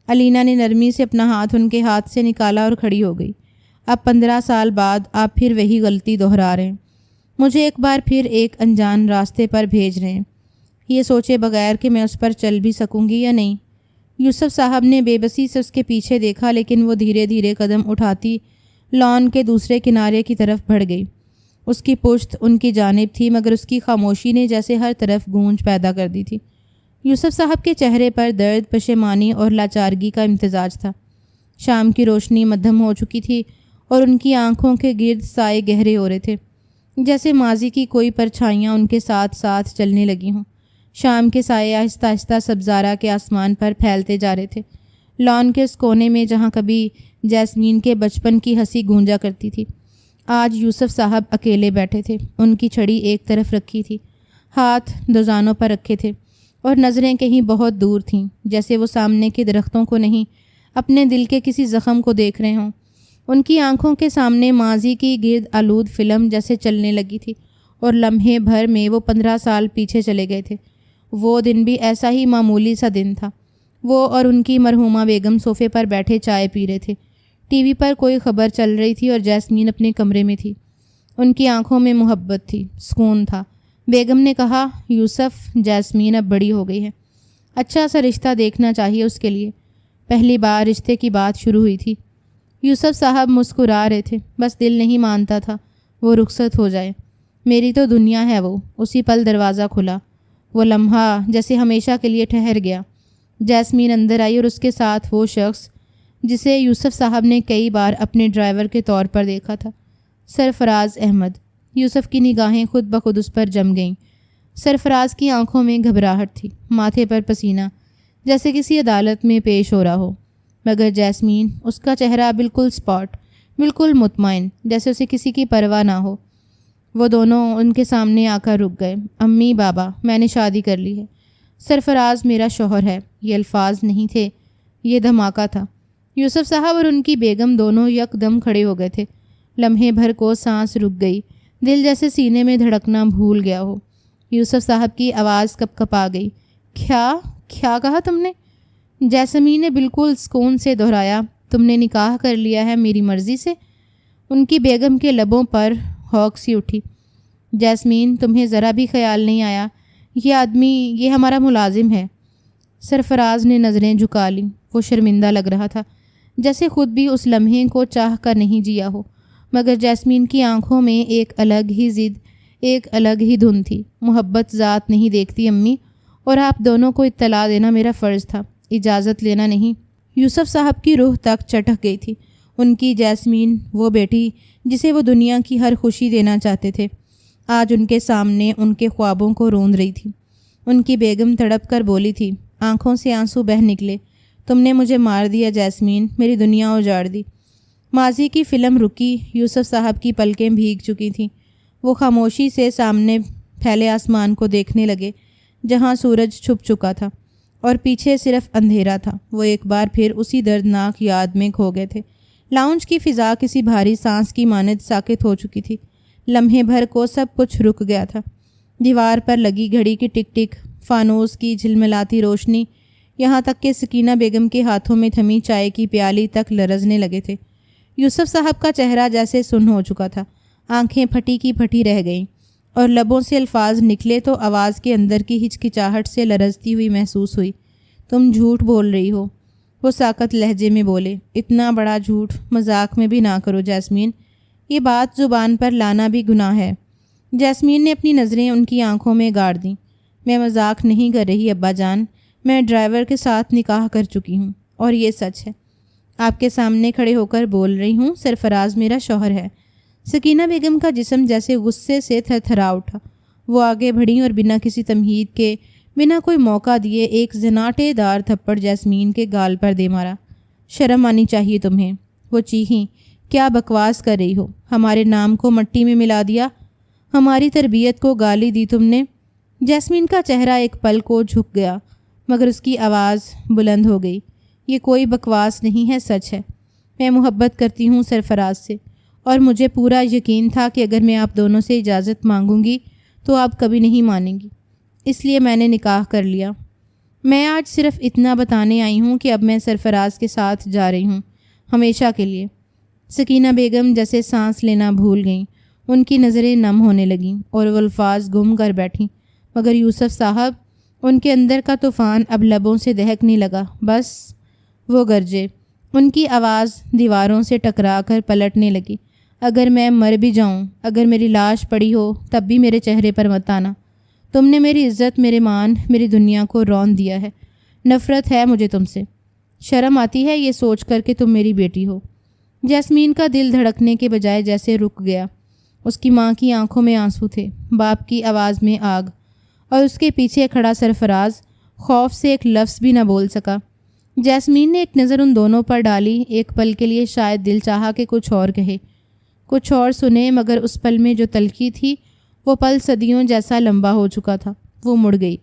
علینا نے نرمی سے اپنا ہاتھ ان کے ہاتھ سے نکالا اور کھڑی ہو گئی۔ اب 15 سال بعد آپ پھر وہی غلطی دہرا رہے ہیں، مجھے ایک بار پھر ایک انجان راستے پر بھیج رہے ہیں، یہ سوچے بغیر کہ میں اس پر چل بھی سکوں گی یا نہیں۔ یوسف صاحب نے بے بسی سے اس کے پیچھے دیکھا، لیکن وہ دھیرے دھیرے قدم اٹھاتی لان کے دوسرے کنارے کی طرف بڑھ گئی۔ اس کی پشت ان کی جانب تھی، مگر اس کی خاموشی نے جیسے ہر طرف گونج پیدا کر دی تھی۔ یوسف صاحب کے چہرے پر درد، پشیمانی اور لاچارگی کا امتزاج تھا۔ شام کی روشنی مدھم ہو چکی تھی اور ان کی آنکھوں کے گرد سائے گہرے ہو رہے تھے، جیسے ماضی کی کوئی پرچھائیاں ان کے ساتھ ساتھ چلنے لگی ہوں۔ شام کے سائے آہستہ آہستہ سبزارہ کے آسمان پر پھیلتے جا رہے تھے۔ لان کے اس کونے میں جہاں کبھی جیسمین کے بچپن کی ہنسی گونجا کرتی تھی، آج یوسف صاحب اکیلے بیٹھے تھے۔ ان کی چھڑی ایک طرف رکھی تھی، ہاتھ دوزانوں پر رکھے تھے، اور نظریں کہیں بہت دور تھیں، جیسے وہ سامنے کے درختوں کو نہیں، اپنے دل کے کسی زخم کو دیکھ رہے ہوں۔ ان کی آنکھوں کے سامنے ماضی کی گرد آلود فلم جیسے چلنے لگی تھی، اور لمحے بھر میں وہ 15 سال پیچھے چلے گئے تھے۔ وہ دن بھی ایسا ہی معمولی سا دن تھا۔ وہ اور ان کی مرحومہ بیگم صوفے پر بیٹھے چائے پی رہے تھے۔ ٹی وی پر کوئی خبر چل رہی تھی اور جیسمین اپنے کمرے میں تھی۔ ان کی آنکھوں میں محبت تھی، سکون تھا۔ بیگم نے کہا، یوسف، جیسمین اب بڑی ہو گئی ہے، اچھا سا رشتہ دیکھنا چاہیے اس کے لیے۔ پہلی بار رشتے کی بات شروع ہوئی تھی۔ یوسف صاحب مسکرا رہے تھے، بس دل نہیں مانتا تھا وہ رخصت ہو جائے۔ میری تو دنیا ہے وہ۔ اسی پل دروازہ کھلا۔ وہ لمحہ جیسے ہمیشہ کے لیے ٹھہر گیا۔ جیسمین اندر آئی اور اس کے ساتھ وہ شخص جسے یوسف صاحب نے کئی بار اپنے ڈرائیور کے طور پر دیکھا تھا، سرفراز احمد۔ یوسف کی نگاہیں خود بخود اس پر جم گئیں۔ سرفراز کی آنکھوں میں گھبراہٹ تھی، ماتھے پر پسینہ، جیسے کسی عدالت میں پیش ہو رہا ہو۔ مگر جیسمین، اس کا چہرہ بالکل سپاٹ، بالکل مطمئن، جیسے اسے کسی کی پرواہ نہ ہو۔ وہ دونوں ان کے سامنے آ کر رک گئے۔ امی، بابا، میں نے شادی کر لی ہے۔ سرفراز میرا شوہر ہے۔ یہ الفاظ نہیں تھے، یہ دھماکہ تھا۔ یوسف صاحب اور ان کی بیگم دونوں یک دم کھڑے ہو گئے تھے۔ لمحے بھر کو سانس رک گئی، دل جیسے سینے میں دھڑکنا بھول گیا ہو۔ یوسف صاحب کی آواز کپ کپ آ گئی۔ کیا کہا تم نے؟ جیسمین نے بالکل سکون سے دہرایا۔ تم نے نکاح کر لیا ہے میری مرضی سے؟ ان کی بیگم کے لبوں پر ہوک سی اٹھی۔ جیسمین، تمہیں ذرا بھی خیال نہیں آیا یہ آدمی، یہ ہمارا ملازم ہے؟ سرفراز نے نظریں جھکا لیں۔ وہ شرمندہ لگ رہا تھا، جیسے خود بھی اس لمحے کو چاہ کر نہیں جیا ہو۔ مگر جیسمین کی آنکھوں میں ایک الگ ہی ضد، ایک الگ ہی دھن تھی۔ محبت ذات نہیں دیکھتی امی، اور آپ دونوں کو اطلاع دینا میرا فرض تھا، اجازت لینا نہیں۔ یوسف صاحب کی روح تک چٹک گئی تھی۔ ان کی جیسمین، وہ بیٹی جسے وہ دنیا کی ہر خوشی دینا چاہتے تھے، آج ان کے سامنے ان کے خوابوں کو روند رہی تھی۔ ان کی بیگم تڑپ کر بولی تھی، آنکھوں سے آنسو بہہ نکلے، تم نے مجھے مار دیا جیسمین، میری دنیا اجاڑ دی۔ ماضی کی فلم رکی، یوسف صاحب کی پلکیں بھیگ چکی تھیں۔ وہ خاموشی سے سامنے پھیلے آسمان کو دیکھنے لگے، جہاں سورج چھپ چکا تھا اور پیچھے صرف اندھیرا تھا۔ وہ ایک بار پھر اسی دردناک یاد میں کھو گئے تھے۔ لاؤنج کی فضا کسی بھاری سانس کی مانند ساکت ہو چکی تھی۔ لمحے بھر کو سب کچھ رک گیا تھا۔ دیوار پر لگی گھڑی کی ٹک ٹک، فانوس کی جھلملاتی روشنی، یہاں تک کہ سکینہ بیگم کے ہاتھوں میں تھمی چائے کی پیالی تک لرزنے لگے تھے۔ یوسف صاحب کا چہرہ جیسے سن ہو چکا تھا، آنکھیں پھٹی کی پھٹی رہ گئیں۔ اور لبوں سے الفاظ نکلے تو آواز کے اندر کی ہچکچاہٹ سے لرزتی ہوئی محسوس ہوئی۔ تم جھوٹ بول رہی ہو، وہ ساکت لہجے میں بولے۔ اتنا بڑا جھوٹ مذاق میں بھی نہ کرو جیسمین، یہ بات زبان پر لانا بھی گناہ ہے۔ جیسمین نے اپنی نظریں ان کی آنکھوں میں گاڑ دیں۔ میں مذاق نہیں کر رہی ابا جان، میں ڈرائیور کے ساتھ نکاح کر چکی ہوں اور یہ سچ ہے۔ آپ کے سامنے کھڑے ہو کر بول رہی ہوں، سرفراز میرا شوہر ہے۔ سکینہ بیگم کا جسم جیسے غصے سے تھر تھرا اٹھا۔ وہ آگے بڑھیں اور بنا کسی تمہید کے، بنا کوئی موقع دیے ایک زناٹے دار تھپڑ جیسمین کے گال پر دے مارا۔ شرم آنی چاہیے تمہیں، وہ چیخیں۔ کیا بکواس کر رہی ہو؟ ہمارے نام کو مٹی میں ملا دیا، ہماری تربیت کو گالی دی تم نے۔ جیسمین کا چہرہ ایک پل کو جھک گیا، مگر اس کی آواز بلند ہو گئی۔ یہ کوئی بکواس نہیں ہے، سچ ہے۔ میں محبت کرتی ہوں سرفراز سے، اور مجھے پورا یقین تھا کہ اگر میں آپ دونوں سے اجازت مانگوں گی تو آپ کبھی نہیں مانیں گی، اس لیے میں نے نکاح کر لیا۔ میں آج صرف اتنا بتانے آئی ہوں کہ اب میں سرفراز کے ساتھ جا رہی ہوں، ہمیشہ کے لیے۔ سکینہ بیگم جیسے سانس لینا بھول گئیں، ان کی نظریں نم ہونے لگیں اور وہ الفاظ گم کر بیٹھیں، مگر یوسف صاحب، ان کے اندر کا طوفان اب لبوں سے دہکنے لگا۔ بس، وہ گرجے۔ ان کی آواز دیواروں سے ٹکرا کر پلٹنے لگی۔ اگر میں مر بھی جاؤں، اگر میری لاش پڑی ہو، تب بھی میرے چہرے پر مت آنا۔ تم نے میری عزت، میرے مان، میری دنیا کو رون دیا ہے۔ نفرت ہے مجھے تم سے۔ شرم آتی ہے یہ سوچ کر کہ تم میری بیٹی ہو۔ جیسمین کا دل دھڑکنے کے بجائے جیسے رک گیا۔ اس کی ماں کی آنکھوں میں آنسو تھے، باپ کی آواز میں آگ، اور اس کے پیچھے کھڑا سرفراز خوف سے ایک لفظ بھی نہ بول سکا۔ جیسمین نے ایک نظر ان دونوں پر ڈالی۔ ایک پل کے لیے شاید دل چاہا کہ کچھ اور کہے، کچھ اور سنے، مگر اس پل میں جو تلخی تھی وہ پل صدیوں جیسا لمبا ہو چکا تھا۔ وہ مڑ گئی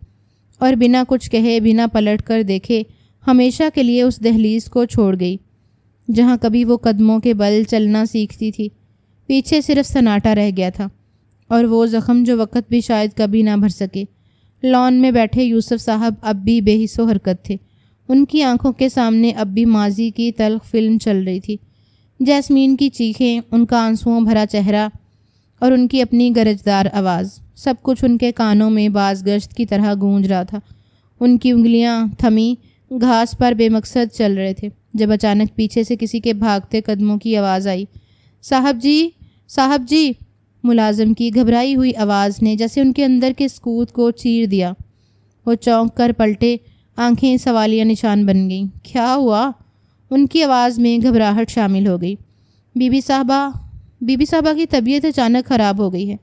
اور بنا کچھ کہے، بنا پلٹ کر دیکھے، ہمیشہ کے لیے اس دہلیز کو چھوڑ گئی جہاں کبھی وہ قدموں کے بل چلنا سیکھتی تھی۔ پیچھے صرف سناٹا رہ گیا تھا، اور وہ زخم جو وقت بھی شاید کبھی نہ بھر سکے۔ لان میں بیٹھے یوسف صاحب اب بھی بے حس و حرکت تھے۔ ان کی آنکھوں کے سامنے اب بھی ماضی کی تلخ فلم چل رہی تھی۔ جیسمین کی چیخیں، ان کا آنسوؤں بھرا چہرہ اور ان کی اپنی گرجدار آواز، سب کچھ ان کے کانوں میں باز گشت کی طرح گونج رہا تھا۔ ان کی انگلیاں تھمی گھاس پر بے مقصد چل رہے تھے، جب اچانک پیچھے سے کسی کے بھاگتے قدموں کی آواز آئی۔ صاحب جی، صاحب جی! ملازم کی گھبرائی ہوئی آواز نے جیسے ان کے اندر کے سکوت کو چیر دیا۔ وہ چونک کر پلٹے، آنکھیں سوالیہ نشان بن گئیں۔ کیا ہوا؟ ان کی آواز میں گھبراہٹ شامل ہو گئی۔ بی بی صاحبہ کی طبیعت اچانک خراب ہو گئی ہے۔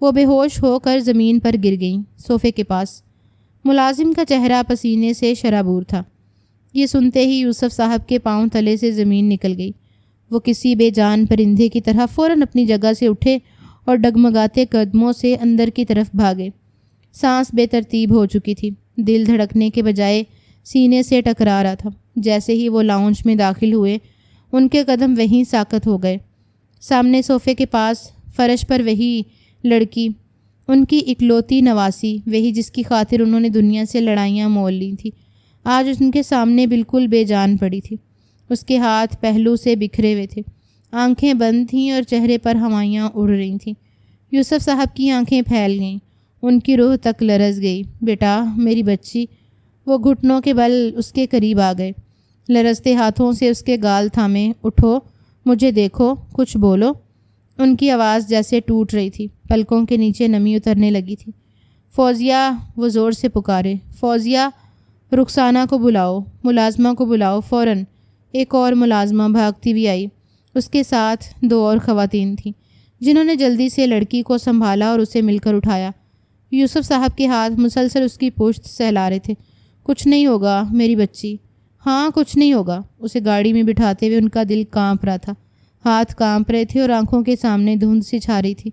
وہ بے ہوش ہو کر زمین پر گر گئیں، صوفے کے پاس۔ ملازم کا چہرہ پسینے سے شرابور تھا۔ یہ سنتے ہی یوسف صاحب کے پاؤں تلے سے زمین نکل گئی۔ وہ کسی بے جان پرندے کی طرح فوراً اپنی جگہ سے اٹھے اور ڈگمگاتے قدموں سے اندر کی طرف بھاگے۔ سانس بے ترتیب ہو چکی تھی، دل دھڑکنے کے بجائے سینے سے ٹکرا رہا تھا۔ جیسے ہی وہ لاؤنج میں داخل ہوئے، ان کے قدم وہیں ساکت ہو گئے۔ سامنے صوفے کے پاس فرش پر وہی لڑکی، ان کی اکلوتی نواسی، وہی جس کی خاطر انہوں نے دنیا سے لڑائیاں مول لی تھیں، آج ان کے سامنے بالکل بے جان پڑی تھی۔ اس کے ہاتھ پہلو سے بکھرے ہوئے تھے، آنکھیں بند تھیں اور چہرے پر ہوائیاں اڑ رہی تھیں۔ یوسف صاحب کی آنکھیں پھیل گئیں، ان کی روح تک لرز گئی۔ بیٹا، میری بچی! وہ گھٹنوں کے بل اس کے قریب آ گئے، لرزتے ہاتھوں سے اس کے گال تھامے۔ اٹھو، مجھے دیکھو، کچھ بولو۔ ان کی آواز جیسے ٹوٹ رہی تھی، پلکوں کے نیچے نمی اترنے لگی تھی۔ فوزیہ! وہ زور سے پکارے۔ فوزیہ! رخسانہ کو بلاؤ، ملازمہ کو بلاؤ فوراً۔ ایک اور ملازمہ بھاگتی ہوئی آئی، اس کے ساتھ 2 اور خواتین تھیں جنہوں نے جلدی سے لڑکی کو سنبھالا اور اسے مل کر اٹھایا۔ یوسف صاحب کے ہاتھ مسلسل اس کی پشت سہلا رہے تھے۔ کچھ نہیں ہوگا میری بچی، ہاں کچھ نہیں ہوگا۔ اسے گاڑی میں بٹھاتے ہوئے ان کا دل کانپ رہا تھا، ہاتھ کانپ رہے تھے اور آنکھوں کے سامنے دھند سی چھا رہی تھی۔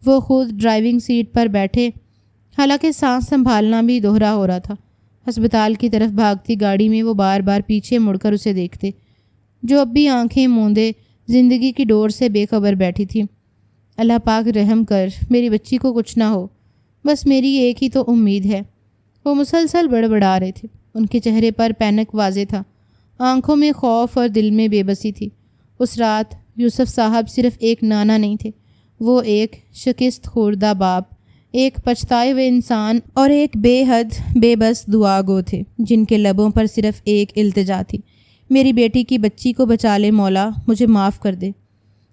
وہ خود ڈرائیونگ سیٹ پر بیٹھے، حالانکہ سانس سنبھالنا بھی دوہرا ہو رہا تھا۔ ہسپتال کی طرف بھاگتی گاڑی میں وہ بار بار پیچھے مڑ کر اسے دیکھتے، جو اب بھی آنکھیں موندے زندگی کی ڈور سے بے خبر بیٹھی تھی۔ اللہ پاک رحم کر، میری بچی کو کچھ نہ ہو، بس میری ایک ہی تو امید ہے۔ وہ مسلسل بڑبڑا رہے تھے، ان کے چہرے پر پینک واضح تھا، آنکھوں میں خوف اور دل میں بے بسی تھی۔ اس رات یوسف صاحب صرف ایک نانا نہیں تھے، وہ ایک شکست خوردہ باپ، ایک پچھتائے ہوئے انسان اور ایک بے حد بے بس دعا گو تھے جن کے لبوں پر صرف ایک التجا تھی، میری بیٹی کی بچی کو بچا لے مولا، مجھے معاف کر دے۔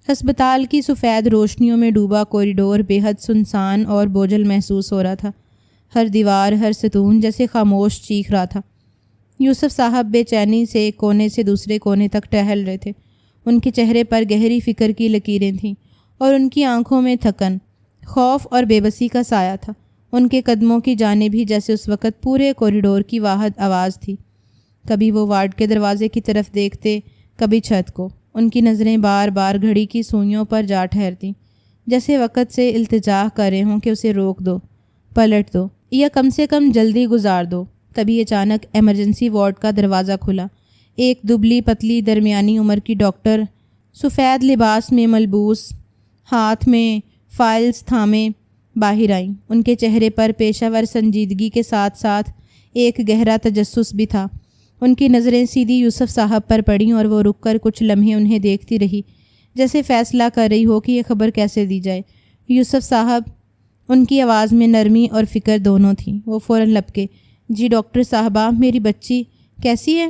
ہسپتال کی سفید روشنیوں میں ڈوبا کوریڈور بے حد سنسان اور بوجھل محسوس ہو رہا تھا۔ ہر دیوار، ہر ستون جیسے خاموش چیخ رہا تھا۔ یوسف صاحب بے چینی سے کونے سے دوسرے کونے تک ٹہل رہے تھے۔ ان کے چہرے پر گہری فکر کی لکیریں تھیں اور ان کی آنکھوں میں تھکن، خوف اور بے بسی کا سایہ تھا۔ ان کے قدموں کی جانب ہی جیسے اس وقت پورے کوریڈور کی واحد آواز تھی۔ کبھی وہ وارڈ کے دروازے کی طرف دیکھتے، کبھی چھت کو۔ ان کی نظریں بار بار گھڑی کی سوئیوں پر جا ٹھہرتیں، جیسے وقت سے التجا کر رہے ہوں کہ اسے روک دو، پلٹ دو یا کم سے کم جلدی گزار دو۔ تبھی اچانک ایمرجنسی وارڈ کا دروازہ کھلا۔ ایک دبلی پتلی درمیانی عمر کی ڈاکٹر سفید لباس میں ملبوس، ہاتھ میں فائلز تھامے باہر آئیں۔ ان کے چہرے پر پیشہ ور سنجیدگی کے ساتھ ساتھ ایک گہرا تجسس بھی تھا۔ ان کی نظریں سیدھی یوسف صاحب پر پڑیں اور وہ رک کر کچھ لمحے انہیں دیکھتی رہی، جیسے فیصلہ کر رہی ہو کہ یہ خبر کیسے دی جائے۔ یوسف صاحب، ان کی آواز میں نرمی اور فکر دونوں تھیں۔ وہ فوراً لپکے، جی ڈاکٹر صاحبہ، میری بچی کیسی ہے؟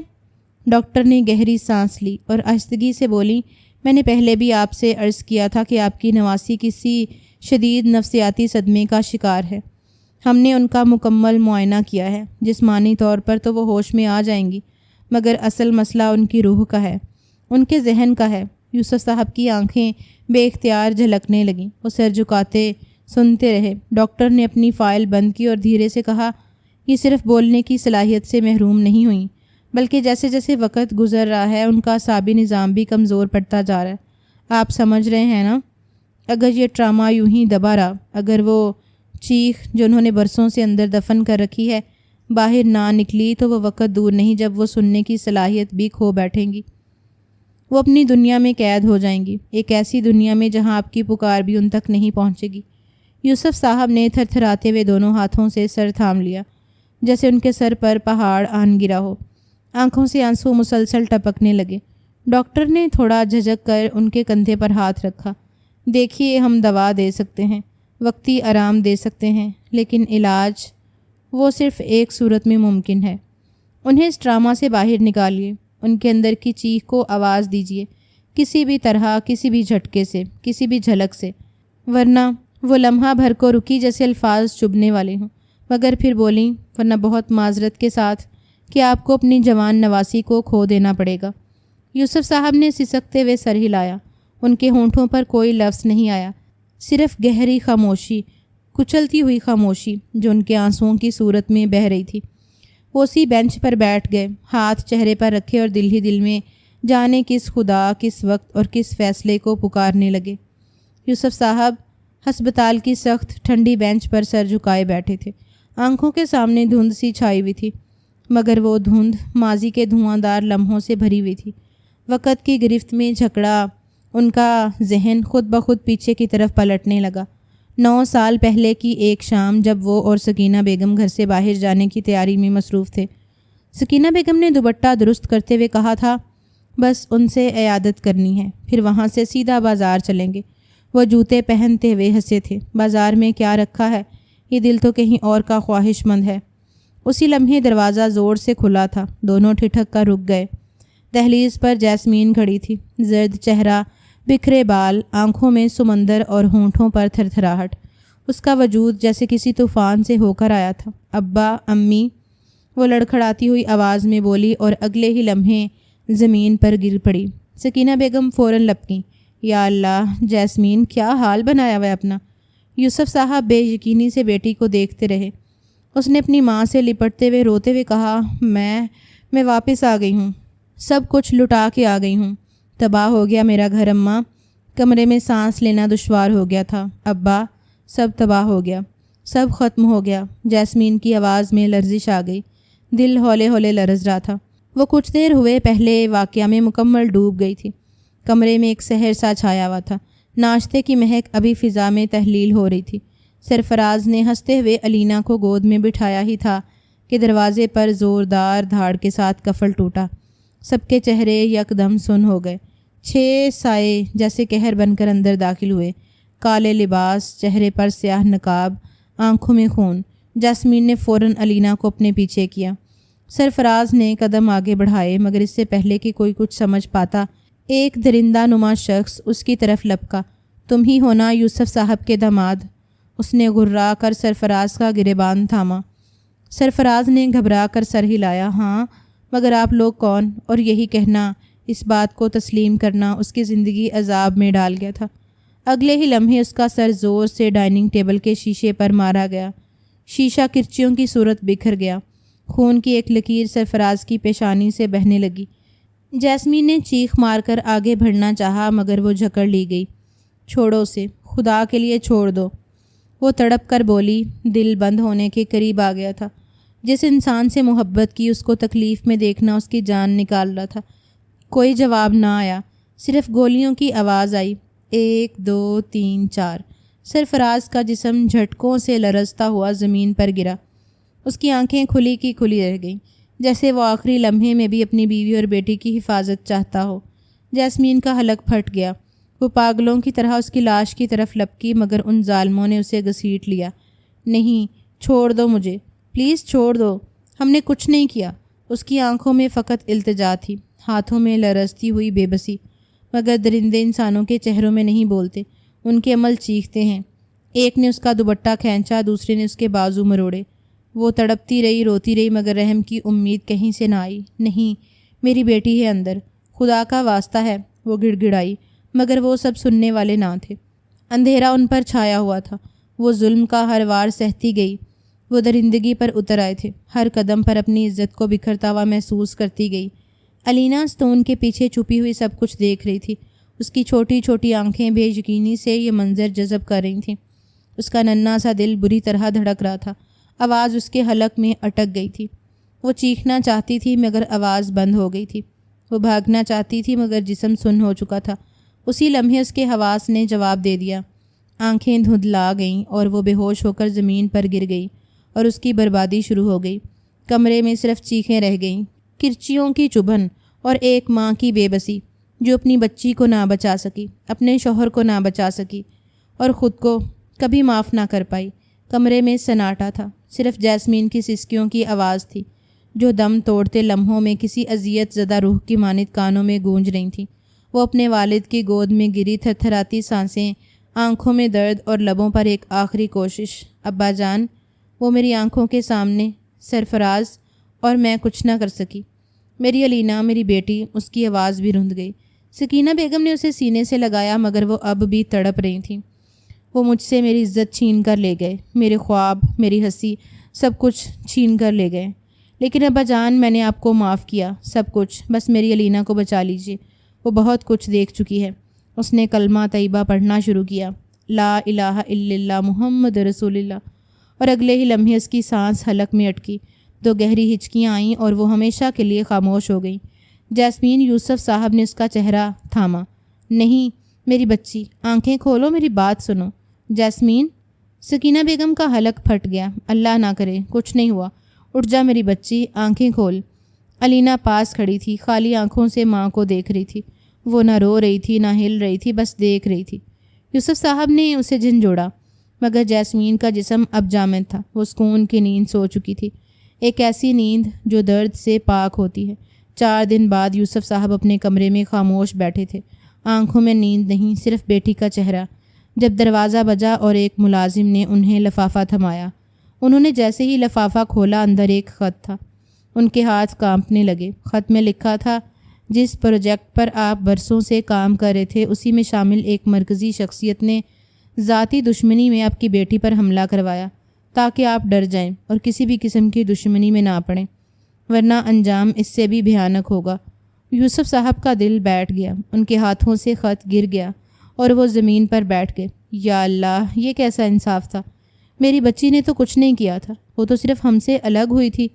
ڈاکٹر نے گہری سانس لی اور آہستگی سے بولی، میں نے پہلے بھی آپ سے عرض کیا تھا کہ آپ کی نواسی کسی شدید نفسیاتی صدمے کا شکار ہے۔ ہم نے ان کا مکمل معائنہ کیا ہے۔ جسمانی طور پر تو وہ ہوش میں آ جائیں گی، مگر اصل مسئلہ ان کی روح کا ہے، ان کے ذہن کا ہے۔ یوسف صاحب کی آنکھیں بے اختیار جھلکنے لگیں۔ وہ سر جھکاتے سنتے رہے۔ ڈاکٹر نے اپنی فائل بند کی اور دھیرے سے کہا، یہ صرف بولنے کی صلاحیت سے محروم نہیں ہوئیں، بلکہ جیسے جیسے وقت گزر رہا ہے ان کا اعصابی نظام بھی کمزور پڑتا جا رہا ہے۔ آپ سمجھ رہے ہیں نا؟ اگر یہ ٹراما یوں ہی دبا رہا، اگر وہ چیخ جو انہوں نے برسوں سے اندر دفن کر رکھی ہے باہر نہ نکلی، تو وہ وقت دور نہیں جب وہ سننے کی صلاحیت بھی کھو بیٹھیں گی۔ وہ اپنی دنیا میں قید ہو جائیں گی، ایک ایسی دنیا میں جہاں آپ کی پکار بھی ان تک نہیں پہنچے گی۔ یوسف صاحب نے تھر تھراتے ہوئے دونوں ہاتھوں سے سر تھام لیا، جیسے ان کے سر پر پہاڑ آن گرا ہو۔ آنکھوں سے آنسو مسلسل ٹپکنے لگے۔ ڈاکٹر نے تھوڑا جھجک کر ان کے کندھے پر ہاتھ رکھا۔ دیکھیے، ہم دوا دے سکتے ہیں، وقتی آرام دے سکتے ہیں، لیکن علاج وہ صرف ایک صورت میں ممکن ہے۔ انہیں اس ڈرامہ سے باہر نکالیے، ان کے اندر کی چیخ کو آواز دیجیے، کسی بھی طرح، کسی بھی جھٹکے سے، کسی بھی جھلک سے، ورنہ وہ لمحہ بھر کو رکی جیسے الفاظ چبھنے والے ہوں، مگر پھر بولیں، ورنہ بہت معذرت کے ساتھ کہ آپ کو اپنی جوان نواسی کو کھو دینا پڑے گا۔ یوسف صاحب نے سسکتے ہوئے سر ہلایا۔ ان کے ہونٹوں پر کوئی لفظ نہیں آیا، صرف گہری خاموشی، کچلتی ہوئی خاموشی جو ان کے آنسوؤں کی صورت میں بہہ رہی تھی۔ وہ اسی بینچ پر بیٹھ گئے، ہاتھ چہرے پر رکھے اور دل ہی دل میں جانے کس خدا، کس وقت اور کس فیصلے کو پکارنے لگے۔ یوسف صاحب ہسپتال کی سخت ٹھنڈی بینچ پر سر جھکائے بیٹھے تھے۔ آنکھوں کے سامنے دھند سی چھائی ہوئی تھی، مگر وہ دھند ماضی کے دھواں دار لمحوں سے بھری ہوئی تھی۔ وقت کی گرفت میں جھکڑا ان کا ذہن خود بخود پیچھے کی طرف پلٹنے لگا۔ 9 سال پہلے کی ایک شام جب وہ اور سکینہ بیگم گھر سے باہر جانے کی تیاری میں مصروف تھے۔ سکینہ بیگم نے دوپٹہ درست کرتے ہوئے کہا تھا، بس ان سے عیادت کرنی ہے، پھر وہاں سے سیدھا بازار چلیں گے۔ وہ جوتے پہنتے ہوئے ہنسے تھے۔ بازار میں کیا رکھا ہے، یہ دل تو کہیں اور کا خواہش مند ہے۔ اسی لمحے دروازہ زور سے کھلا تھا۔ دونوں ٹھٹک کر رک گئے۔ دہلیز پر جیسمین کھڑی تھی، زرد چہرہ، بکھرے بال، آنکھوں میں سمندر اور ہونٹوں پر تھر تھراہٹ۔ اس کا وجود جیسے کسی طوفان سے ہو کر آیا تھا۔ ابا، امی، وہ لڑکھڑاتی ہوئی آواز میں بولی اور اگلے ہی لمحے زمین پر گر پڑی۔ سکینہ بیگم فوراً لپکیں، یا اللہ، جیسمین کیا حال بنایا ہوا ہے اپنا۔ یوسف صاحب بے یقینی سے بیٹی کو دیکھتے رہے۔ اس نے اپنی ماں سے لپٹتے ہوئے روتے ہوئے کہا، میں واپس آ گئی ہوں، سب کچھ لٹا کے آ گئی ہوں۔ تباہ ہو گیا میرا گھر اماں، کمرے میں سانس لینا دشوار ہو گیا تھا۔ ابا، سب تباہ ہو گیا، سب ختم ہو گیا۔ جیسمین کی آواز میں لرزش آ گئی، دل ہولے ہولے لرز رہا تھا۔ وہ کچھ دیر ہوئے پہلے واقعہ میں مکمل ڈوب گئی تھی۔ کمرے میں ایک سحر سا چھایا ہوا تھا، ناشتے کی مہک ابھی فضا میں تحلیل ہو رہی تھی۔ سرفراز نے ہنستے ہوئے علینا کو گود میں بٹھایا ہی تھا کہ دروازے پر زوردار دھاڑ کے ساتھ کفل ٹوٹا۔ سب کے چہرے یکدم سن ہو گئے۔ 6 سائے جیسے قہر بن کر اندر داخل ہوئے۔ کالے لباس، چہرے پر سیاہ نقاب، آنکھوں میں خون۔ جاسمین نے فوراً علینا کو اپنے پیچھے کیا۔ سرفراز نے قدم آگے بڑھائے مگر اس سے پہلے کہ کوئی کچھ سمجھ پاتا ایک درندہ نما شخص اس کی طرف لپکا۔ تم ہی ہونا یوسف صاحب کے داماد؟ اس نے غرا کر سرفراز کا گریبان تھاما۔ سرفراز نے گھبرا کر سر ہلایا۔ ہاں، مگر آپ لوگ کون؟ اور یہی کہنا، اس بات کو تسلیم کرنا اس کی زندگی عذاب میں ڈال گیا تھا۔ اگلے ہی لمحے اس کا سر زور سے ڈائننگ ٹیبل کے شیشے پر مارا گیا۔ شیشہ کرچیوں کی صورت بکھر گیا۔ خون کی ایک لکیر سرفراز کی پیشانی سے بہنے لگی۔ جاسمین نے چیخ مار کر آگے بڑھنا چاہا مگر وہ جھکڑ لی گئی۔ چھوڑو اسے، خدا کے لیے چھوڑ دو، وہ تڑپ کر بولی۔ دل بند ہونے کے قریب آ گیا تھا۔ جس انسان سے محبت کی اس کو تکلیف میں دیکھنا اس کی جان نکال رہا تھا۔ کوئی جواب نہ آیا، صرف گولیوں کی آواز آئی۔ 1 2 3 4۔ سرفراز کا جسم جھٹکوں سے لرزتا ہوا زمین پر گرا۔ اس کی آنکھیں کھلی کی کھلی رہ گئیں، جیسے وہ آخری لمحے میں بھی اپنی بیوی اور بیٹی کی حفاظت چاہتا ہو۔ جاسمین کا حلق پھٹ گیا۔ وہ پاگلوں کی طرح اس کی لاش کی طرف لپکی مگر ان ظالموں نے اسے گھسیٹ لیا۔ نہیں، چھوڑ دو مجھے، پلیز چھوڑ دو، ہم نے کچھ نہیں کیا۔ اس کی آنکھوں میں فقط التجا تھی، ہاتھوں میں لرزتی ہوئی بے بسی۔ مگر درندے انسانوں کے چہروں میں نہیں بولتے، ان کے عمل چیختے ہیں۔ ایک نے اس کا دوپٹہ کھینچا، دوسرے نے اس کے بازو مروڑے۔ وہ تڑپتی رہی، روتی رہی مگر رحم کی امید کہیں سے نہ آئی۔ نہیں، میری بیٹی ہے اندر، خدا کا واسطہ ہے، وہ گڑ گڑائی مگر وہ سب سننے والے نہ تھے۔ اندھیرا ان پر چھایا ہوا تھا۔ وہ ظلم کا ہر وار سہتی گئی۔ وہ درندگی پر اتر آئے تھے، ہر قدم پر اپنی عزت کو بکھرتا ہوا محسوس کرتی گئی۔ علینا ستون کے پیچھے چھپی ہوئی سب کچھ دیکھ رہی تھی۔ اس کی چھوٹی چھوٹی آنکھیں بے یقینی سے یہ منظر جذب کر رہی تھیں۔ اس کا ننھا سا دل بری طرح دھڑک رہا تھا۔ آواز اس کے حلق میں اٹک گئی تھی۔ وہ چیخنا چاہتی تھی مگر آواز بند ہو گئی تھی۔ وہ بھاگنا چاہتی تھی مگر جسم سن ہو چکا تھا۔ اسی لمحے اس کے حواس نے جواب دے دیا۔ آنکھیں دھندلا گئیں اور وہ بے ہوش ہو کر زمین پر گر گئی اور اس کی بربادی شروع ہو گئی۔ کمرے میں صرف چیخیں رہ گئیں، کرچیوں کی چبھن اور ایک ماں کی بے بسی جو اپنی بچی کو نہ بچا سکی، اپنے شوہر کو نہ بچا سکی اور خود کو کبھی معاف نہ کر پائی۔ کمرے میں سناٹا تھا، صرف جاسمین کی سسکیوں کی آواز تھی جو دم توڑتے لمحوں میں کسی اذیت زدہ روح کی مانند کانوں میں گونج رہی تھیں۔ وہ اپنے والد کی گود میں گری تھرتھراتی سانسیں، آنکھوں میں درد اور لبوں پر ایک آخری کوشش۔ ابا جان، وہ میری آنکھوں کے سامنے، سرفراز، اور میں کچھ نہ کر سکی۔ میری علینا، میری بیٹی۔ اس کی آواز بھی رند گئی۔ سکینہ بیگم نے اسے سینے سے لگایا مگر وہ اب بھی تڑپ رہی تھیں۔ وہ مجھ سے میری عزت چھین کر لے گئے، میرے خواب، میری ہنسی، سب کچھ چھین کر لے گئے۔ لیکن ابا جان، میں نے آپ کو معاف کیا، سب کچھ، بس میری علینا کو بچا لیجیے، وہ بہت کچھ دیکھ چکی ہے۔ اس نے کلمہ طیبہ پڑھنا شروع کیا، لا الہ الا اللہ محمد رسول اللہ، اور اگلے ہی لمحے اس کی سانس حلق میں اٹکی۔ 2 گہری ہچکیاں آئیں اور وہ ہمیشہ کے لیے خاموش ہو گئیں۔ جاسمین، یوسف صاحب نے اس کا چہرہ تھاما۔ نہیں، میری بچی، آنکھیں کھولو، میری بات سنو۔ جاسمین، سکینہ بیگم کا حلق پھٹ گیا۔ اللہ نہ کرے، کچھ نہیں ہوا، اٹھ جا میری بچی، آنکھیں کھول۔ علینا پاس کھڑی تھی، خالی آنکھوں سے ماں کو دیکھ رہی تھی۔ وہ نہ رو رہی تھی، نہ ہل رہی تھی، بس دیکھ رہی تھی۔ یوسف صاحب نے اسے جھنجھوڑا مگر جاسمین کا جسم اب جامد تھا۔ وہ سکون کی نیند سو چکی تھی، ایک ایسی نیند جو درد سے پاک ہوتی ہے۔ 4 دن بعد یوسف صاحب اپنے کمرے میں خاموش بیٹھے تھے، آنکھوں میں نیند نہیں، صرف بیٹی کا چہرہ۔ جب دروازہ بجا اور ایک ملازم نے انہیں لفافہ تھمایا، انہوں نے جیسے ہی لفافہ کھولا اندر ایک خط تھا۔ ان کے ہاتھ کانپنے لگے۔ خط میں لکھا تھا، جس پروجیکٹ پر آپ برسوں سے کام کر رہے تھے اسی میں شامل ایک مرکزی شخصیت نے ذاتی دشمنی میں آپ کی بیٹی پر حملہ کروایا تاکہ آپ ڈر جائیں اور کسی بھی قسم کی دشمنی میں نہ پڑیں، ورنہ انجام اس سے بھی بھیانک ہوگا۔ یوسف صاحب کا دل بیٹھ گیا، ان کے ہاتھوں سے خط گر گیا اور وہ زمین پر بیٹھ گئے۔ یا اللہ، یہ کیسا انصاف تھا؟ میری بچی نے تو کچھ نہیں کیا تھا، وہ تو صرف ہم سے الگ ہوئی تھی۔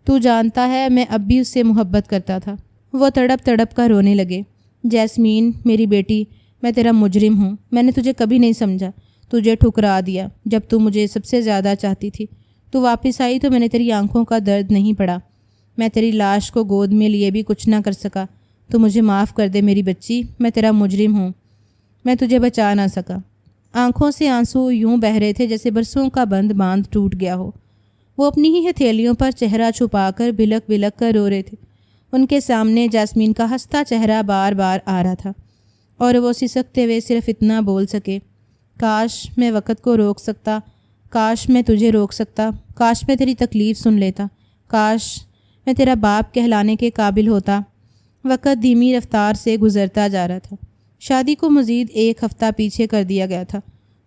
تو جانتا ہے میں اب بھی اس سے محبت کرتا تھا۔ وہ تڑپ تڑپ کر رونے لگے۔ جاسمین، میری بیٹی، میں تیرا مجرم ہوں، میں نے تجھے کبھی نہیں سمجھا، تجھے ٹھکرا دیا جب تو مجھے سب سے زیادہ چاہتی تھی۔ تو واپس آئی تو میں نے تیری آنکھوں کا درد نہیں پڑا، میں تیری لاش کو گود میں لیے بھی کچھ نہ کر سکا۔ تو مجھے معاف کر دے میری بچی، میں تیرا مجرم ہوں، میں تجھے بچا نہ سکا۔ آنکھوں سے آنسو یوں بہہ رہے تھے جیسے برسوں کا بند باندھ ٹوٹ گیا ہو۔ وہ اپنی ہی ہتھیلیوں پر چہرہ چھپا کر بلک بلک کر رو رہے تھے۔ ان کے سامنے جاسمین کا ہنستا چہرہ بار بار آ رہا تھا اور وہ سسکتے ہوئے صرف اتنا بول سکے، کاش میں وقت کو روک سکتا، کاش میں تجھے روک سکتا، کاش میں تیری تکلیف سن لیتا، کاش میں تیرا باپ کہلانے کے قابل ہوتا۔ وقت دھیمی رفتار سے گزرتا جا رہا تھا۔ شادی کو مزید 1 ہفتہ پیچھے کر دیا گیا تھا۔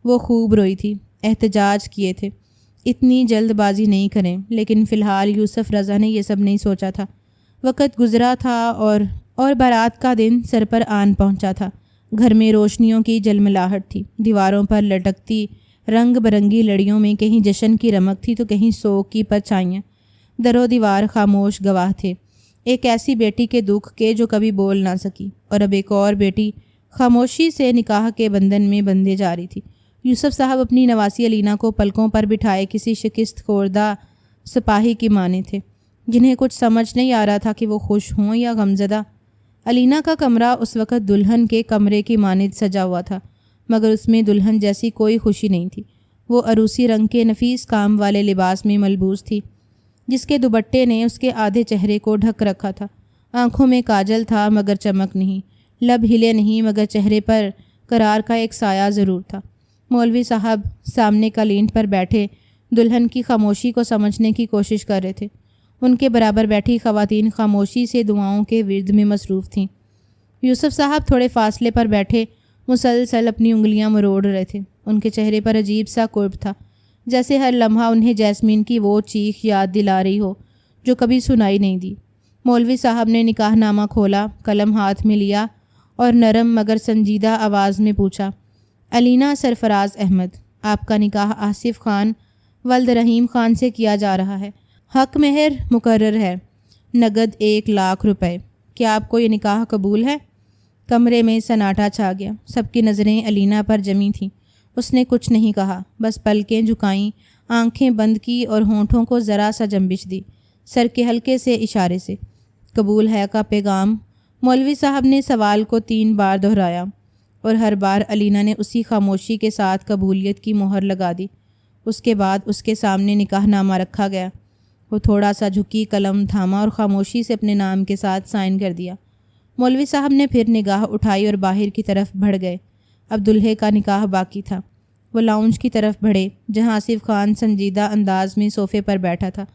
وہ خوب روئی تھی، احتجاج کیے تھے، اتنی جلد بازی نہیں کریں، لیکن فی الحال یوسف رضا نے یہ سب نہیں سوچا تھا۔ وقت گزرا تھا اور بارات کا دن سر پر آن پہنچا تھا۔ گھر میں روشنیوں کی جلملاہٹ تھی، دیواروں پر لٹکتی رنگ برنگی لڑیوں میں کہیں جشن کی رمق تھی تو کہیں سوگ کی پرچھائیاں۔ در و دیوار خاموش گواہ تھے، ایک ایسی بیٹی کے دکھ کے جو کبھی بول نہ سکی، اور اب ایک اور بیٹی خاموشی سے نکاح کے بندھن میں بندھے جا رہی تھی۔ یوسف صاحب اپنی نواسی علینا کو پلکوں پر بٹھائے کسی شکست خوردہ سپاہی کی مانے تھے، جنہیں کچھ سمجھ نہیں آ رہا تھا کہ وہ خوش ہوں یا غمزدہ۔ علینا کا کمرہ اس وقت دلہن کے کمرے کی مانند سجا ہوا تھا، مگر اس میں دلہن جیسی کوئی خوشی نہیں تھی۔ وہ عروسی رنگ کے نفیس کام والے لباس میں ملبوس تھی، جس کے دوپٹے نے اس کے آدھے چہرے کو ڈھک رکھا تھا۔ آنکھوں میں کاجل تھا مگر چمک نہیں، لب ہلے نہیں مگر چہرے پر قرار کا ایک سایہ ضرور تھا۔ مولوی صاحب سامنے کلین پر بیٹھے دلہن کی خاموشی کو سمجھنے کی کوشش کر رہے تھے۔ ان کے برابر بیٹھی خواتین خاموشی سے دعاؤں کے ورد میں مصروف تھیں۔ یوسف صاحب تھوڑے فاصلے پر بیٹھے مسلسل اپنی انگلیاں مروڑ رہے تھے۔ ان کے چہرے پر عجیب سا قرب تھا، جیسے ہر لمحہ انہیں جاسمین کی وہ چیخ یاد دلا رہی ہو جو کبھی سنائی نہیں دی۔ مولوی صاحب نے نکاح نامہ کھولا، قلم ہاتھ میں لیا اور نرم مگر سنجیدہ آواز میں پوچھا، علینا سرفراز احمد، آپ کا نکاح آصف خان ولد رحیم خان سے کیا جا رہا ہے۔ حق مہر مقرر ہے، نقد 1,00,000 روپے۔ کیا آپ کو یہ نکاح قبول ہے؟ کمرے میں سناٹا چھا گیا، سب کی نظریں علینا پر جمی تھیں۔ اس نے کچھ نہیں کہا، بس پلکیں جھکائیں، آنکھیں بند کی اور ہونٹوں کو ذرا سا جنبش دی، سر کے ہلکے سے اشارے سے۔ قبول ہے کا پیغام؟ مولوی صاحب نے سوال کو 3 بار دہرایا اور ہر بار علینا نے اسی خاموشی کے ساتھ قبولیت کی مہر لگا دی۔ اس کے بعد اس کے سامنے نکاح نامہ رکھا گیا۔ وہ تھوڑا سا جھکی، قلم تھاما اور خاموشی سے اپنے نام کے ساتھ سائن کر دیا۔ مولوی صاحب نے پھر نگاہ اٹھائی اور باہر کی طرف بڑھ گئے۔ اب دلہے کا نکاح باقی تھا۔ وہ لاؤنج کی طرف بڑھے جہاں آصف خان سنجیدہ انداز میں صوفے پر بیٹھا تھا،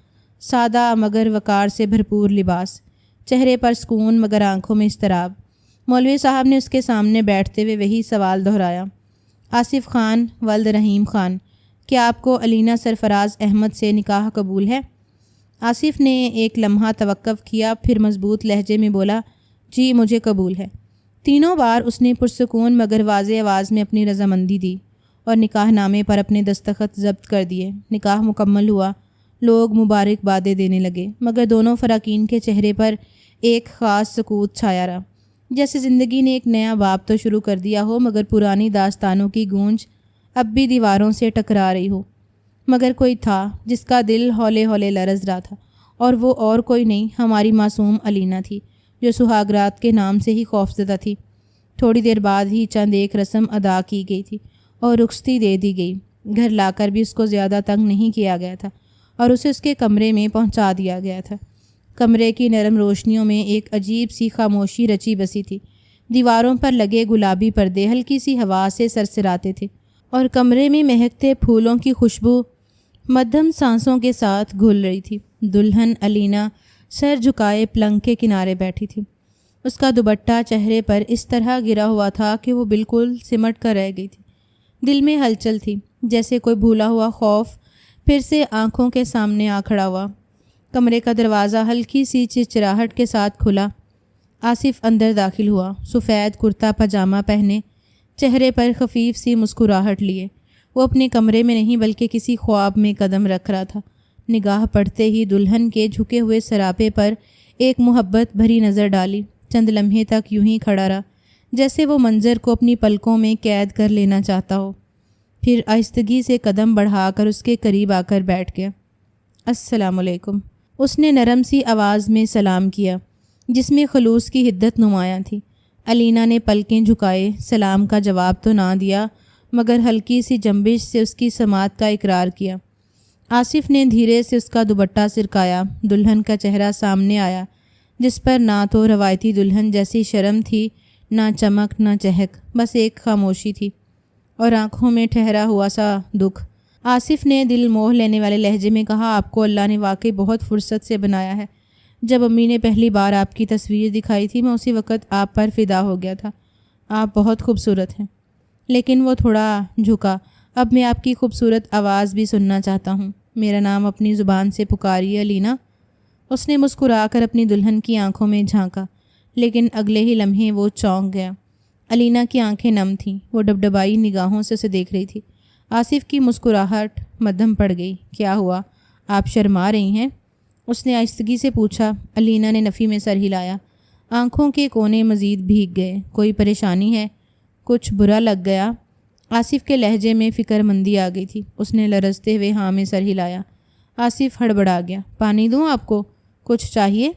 سادہ مگر وقار سے بھرپور لباس، چہرے پر سکون مگر آنکھوں میں اضطراب۔ مولوی صاحب نے اس کے سامنے بیٹھتے ہوئے وہی سوال دہرایا، آصف خان ولد رحیم خان، کیا آپ کو علینا سرفراز احمد سے نکاح قبول ہے؟ آصف نے ایک لمحہ توقف کیا، پھر مضبوط لہجے میں بولا، جی مجھے قبول ہے۔ 3 بار اس نے پرسکون مگر واضح آواز میں اپنی رضامندی دی اور نکاح نامے پر اپنے دستخط ضبط کر دیے۔ نکاح مکمل ہوا، لوگ مبارکبادیں دینے لگے، مگر دونوں فراقین کے چہرے پر ایک خاص سکوت چھایا رہا، جیسے زندگی نے ایک نیا باب تو شروع کر دیا ہو مگر پرانی داستانوں کی گونج اب بھی دیواروں سے ٹکرا رہی ہو۔ مگر کوئی تھا جس کا دل ہولے ہولے لرز رہا تھا، اور وہ اور کوئی نہیں، ہماری معصوم علینا تھی، جو سہاگرات کے نام سے ہی خوفزدہ تھی۔ تھوڑی دیر بعد ہی چند ایک رسم ادا کی گئی تھی اور رخصتی دے دی گئی۔ گھر لا کر بھی اس کو زیادہ تنگ نہیں کیا گیا تھا اور اسے اس کے کمرے میں پہنچا دیا گیا تھا۔ کمرے کی نرم روشنیوں میں ایک عجیب سی خاموشی رچی بسی تھی۔ دیواروں پر لگے گلابی پردے ہلکی سی ہوا سے سرسراتے تھے اور کمرے میں مہکتے پھولوں کی خوشبو مدھم سانسوں کے ساتھ گھل رہی تھی۔ دلہن علینا سر جھکائے پلنگ کے کنارے بیٹھی تھی۔ اس کا دوپٹہ چہرے پر اس طرح گرا ہوا تھا کہ وہ بالکل سمٹ کر رہ گئی تھی۔ دل میں ہلچل تھی، جیسے کوئی بھولا ہوا خوف پھر سے آنکھوں کے سامنے آ کھڑا ہوا۔ کمرے کا دروازہ ہلکی سی چرچراہٹ کے ساتھ کھلا۔ آصف اندر داخل ہوا، سفید کرتا پاجامہ پہنے، چہرے پر خفیف سی مسکراہٹ لیے۔ وہ اپنے کمرے میں نہیں بلکہ کسی خواب میں قدم رکھ رہا تھا۔ نگاہ پڑتے ہی دلہن کے جھکے ہوئے سراپے پر ایک محبت بھری نظر ڈالی۔ چند لمحے تک یوں ہی کھڑا رہا، جیسے وہ منظر کو اپنی پلکوں میں قید کر لینا چاہتا ہو، پھر آہستگی سے قدم بڑھا کر اس کے قریب آ کر بیٹھ گیا۔ السلام علیکم، اس نے نرم سی آواز میں سلام کیا جس میں خلوص کی حدت نمایاں تھی۔ علینا نے پلکیں جھکائے، سلام کا جواب تو نہ دیا مگر ہلکی سی جنبش سے اس کی سماعت کا اقرار کیا۔ آصف نے دھیرے سے اس کا دوپٹہ سرکایا۔ دلہن کا چہرہ سامنے آیا، جس پر نہ تو روایتی دلہن جیسی شرم تھی، نہ چمک، نہ چہک، بس ایک خاموشی تھی اور آنکھوں میں ٹھہرا ہوا سا دکھ۔ آصف نے دل موہ لینے والے لہجے میں کہا، آپ کو اللہ نے واقعی بہت فرصت سے بنایا ہے۔ جب امی نے پہلی بار آپ کی تصویر دکھائی تھی، میں اسی وقت آپ پر فدا ہو گیا تھا۔ آپ بہت خوبصورت ہیں۔ لیکن وہ تھوڑا جھکا۔ اب میں آپ کی خوبصورت آواز بھی سننا چاہتا ہوں۔ میرا نام اپنی زبان سے پکاریے علینا۔ اس نے مسکرا کر اپنی دلہن کی آنکھوں میں جھانکا، لیکن اگلے ہی لمحے وہ چونک گیا۔ علینا کی آنکھیں نم تھیں، وہ ڈبڈبائی نگاہوں سے اسے دیکھ رہی تھی۔ آصف کی مسکراہٹ مدھم پڑ گئی۔ کیا ہوا؟ آپ شرما رہی ہیں؟ اس نے آہستگی سے پوچھا۔ علینا نے نفی میں سر ہلایا۔ آنکھوں کے کونے مزید بھیگ گئے۔ کوئی پریشانی ہے؟ کچھ برا لگ گیا؟ آصف کے لہجے میں فکر مندی آ گئی تھی۔ اس نے لرزتے ہوئے ہاں میں سر ہلایا۔ آصف ہڑبڑا گیا۔ پانی دوں آپ کو؟ کچھ چاہیے؟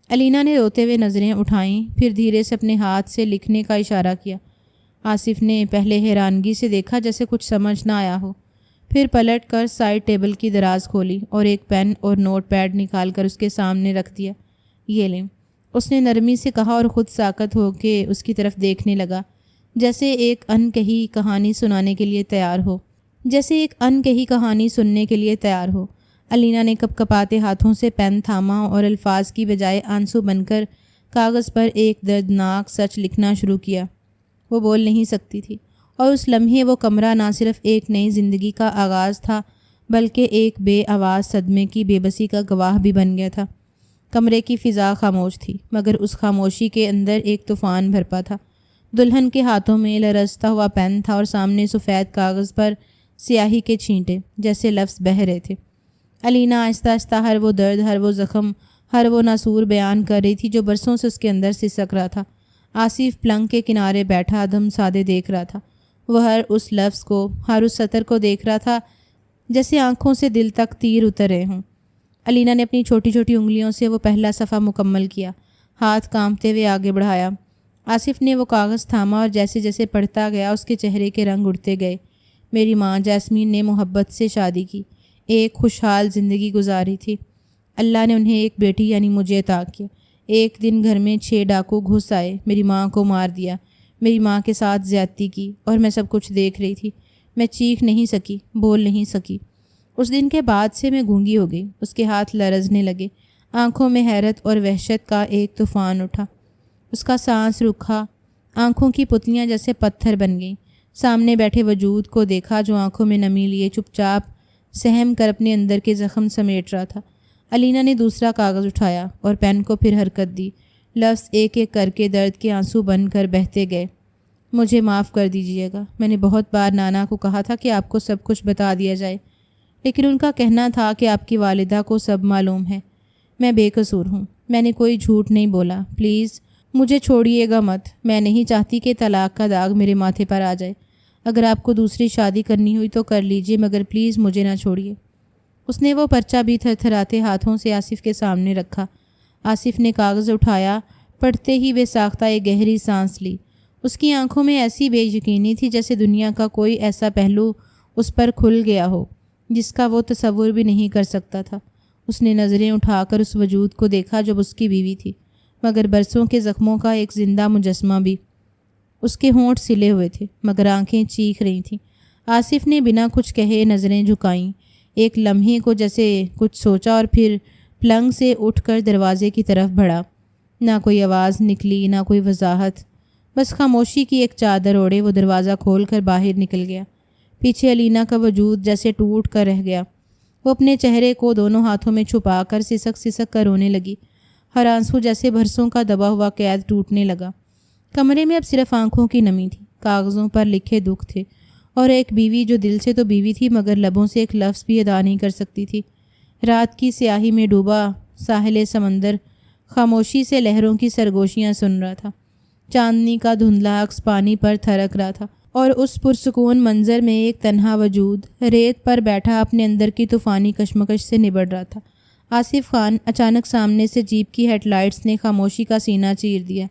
علینا نے روتے ہوئے نظریں اٹھائیں، پھر دھیرے سے اپنے ہاتھ سے لکھنے کا اشارہ کیا۔ آصف نے پہلے حیرانگی سے دیکھا جیسے کچھ سمجھ نہ آیا ہو، پھر پلٹ کر سائڈ ٹیبل کی دراز کھولی اور ایک پین اور نوٹ پیڈ نکال کر اس کے سامنے رکھ دیا۔ یہ لیں، اس نے نرمی سے کہا اور خود ساکت ہو کے اس کی طرف دیکھنے لگا، جیسے ایک انکہی کہانی سنانے کے لیے تیار ہو، کہانی سننے کے لیے تیار ہو۔ علینا نے کپ کپاتے ہاتھوں سے پین تھاما اور الفاظ کی بجائے آنسو بن کر کاغذ پر ایک دردناک سچ لکھنا شروع کیا۔ وہ بول نہیں سکتی تھی، اور اس لمحے وہ کمرہ نہ صرف ایک نئی زندگی کا آغاز تھا، بلکہ ایک بے آواز صدمے کی بے بسی کا گواہ بھی بن گیا تھا۔ کمرے کی فضا خاموش تھی، مگر اس خاموشی کے اندر ایک طوفان بھرپا تھا۔ دلہن کے ہاتھوں میں لرزتا ہوا پین تھا اور سامنے سفید کاغذ پر سیاہی کے چھینٹے جیسے لفظ بہہ رہے تھے۔ علینا آہستہ آہستہ ہر وہ درد، ہر وہ زخم، ہر وہ ناسور بیان کر رہی تھی جو برسوں سے اس کے اندر سسک رہا تھا۔ آصف پلنگ کے کنارے بیٹھا دم سادے دیکھ رہا تھا۔ وہ ہر اس لفظ کو، ہر اس سطر کو دیکھ رہا تھا جیسے آنکھوں سے دل تک تیر اتر رہے ہوں۔ علینا نے اپنی چھوٹی چھوٹی انگلیوں سے وہ پہلا صفحہ مکمل کیا، ہاتھ کانپتے ہوئے آگے بڑھایا۔ آصف نے وہ کاغذ تھاما اور جیسے جیسے پڑھتا گیا اس کے چہرے کے رنگ اڑتے گئے۔ میری ماں جیسمین نے محبت سے شادی کی، ایک خوشحال زندگی گزاری تھی۔ اللہ نے انہیں ایک بیٹی یعنی مجھے عطا کیا۔ ایک دن گھر میں 6 ڈاکو گھس آئے، میری ماں کو مار دیا، میری ماں کے ساتھ زیادتی کی، اور میں سب کچھ دیکھ رہی تھی۔ میں چیخ نہیں سکی، بول نہیں سکی۔ اس دن کے بعد سے میں گونگی ہو گئی۔ اس کے ہاتھ لرزنے لگے، آنکھوں میں حیرت اور وحشت کا ایک طوفان اٹھا۔ اس کا سانس رکھا، آنکھوں کی پتلیاں جیسے پتھر بن گئیں۔ سامنے بیٹھے وجود کو دیکھا جو آنکھوں میں نمی لیے چپ چاپ سہم کر اپنے اندر کے زخم سمیٹ رہا تھا۔ علینا نے دوسرا کاغذ اٹھایا اور پین کو پھر حرکت دی۔ لفظ ایک ایک کر کے درد کے آنسو بن کر بہتے گئے۔ مجھے معاف کر دیجیے گا، میں نے بہت بار نانا کو کہا تھا کہ آپ کو سب کچھ بتا دیا جائے، لیکن ان کا کہنا تھا کہ آپ کی والدہ کو سب معلوم ہے۔ میں بے قصور ہوں، میں نے کوئی جھوٹ نہیں بولا۔ پلیز مجھے چھوڑیے گا مت، میں نہیں چاہتی کہ طلاق کا داغ میرے ماتھے پر آ جائے۔ اگر آپ کو دوسری شادی کرنی ہوئی تو کر لیجیے، مگر پلیز مجھے نہ چھوڑیے۔ اس نے وہ پرچہ بھی تھرتھراتے ہاتھوں سے آصف کے سامنے رکھا۔ آصف نے کاغذ اٹھایا، پڑھتے ہی بے ساختہ ایک گہری سانس لی۔ اس کی آنکھوں میں ایسی بے یقینی تھی جیسے دنیا کا کوئی ایسا پہلو اس پر کھل گیا ہو جس کا وہ تصور بھی نہیں کر سکتا تھا۔ اس نے نظریں اٹھا کر اس وجود کو دیکھا جو اس کی بیوی تھی، مگر برسوں کے زخموں کا ایک زندہ مجسمہ بھی۔ اس کے ہونٹ سلے ہوئے تھے، مگر آنکھیں چیخ رہی تھیں۔ آصف نے بنا کچھ کہے نظریں جھکائیں، ایک لمحے کو جیسے کچھ سوچا اور پھر پلنگ سے اٹھ کر دروازے کی طرف بڑھا۔ نہ کوئی آواز نکلی، نہ کوئی وضاحت، بس خاموشی کی ایک چادر اوڑھے وہ دروازہ کھول کر باہر نکل گیا۔ پیچھے علینا کا وجود جیسے ٹوٹ کر رہ گیا۔ وہ اپنے چہرے کو دونوں ہاتھوں میں چھپا کر سسک سسک کر رونے لگی۔ ہر آنسو جیسے برسوں کا دبا ہوا قید ٹوٹنے لگا۔ کمرے میں اب صرف آنکھوں کی نمی تھی، کاغذوں پر لکھے دکھ تھے، اور ایک بیوی جو دل سے تو بیوی تھی مگر لبوں سے ایک لفظ بھی ادا نہیں کر سکتی تھی۔ رات کی سیاہی میں ڈوبا ساحل سمندر خاموشی سے لہروں کی سرگوشیاں سن رہا تھا۔ چاندنی کا دھندلا عکس پانی پر تھرک رہا تھا، اور اس پرسکون منظر میں ایک تنہا وجود ریت پر بیٹھا اپنے اندر کی طوفانی کشمکش سے نبڑ رہا تھا۔ آصف خان اچانک سامنے سے جیپ کی ہیڈ لائٹس نے خاموشی کا سینہ چیر دیا۔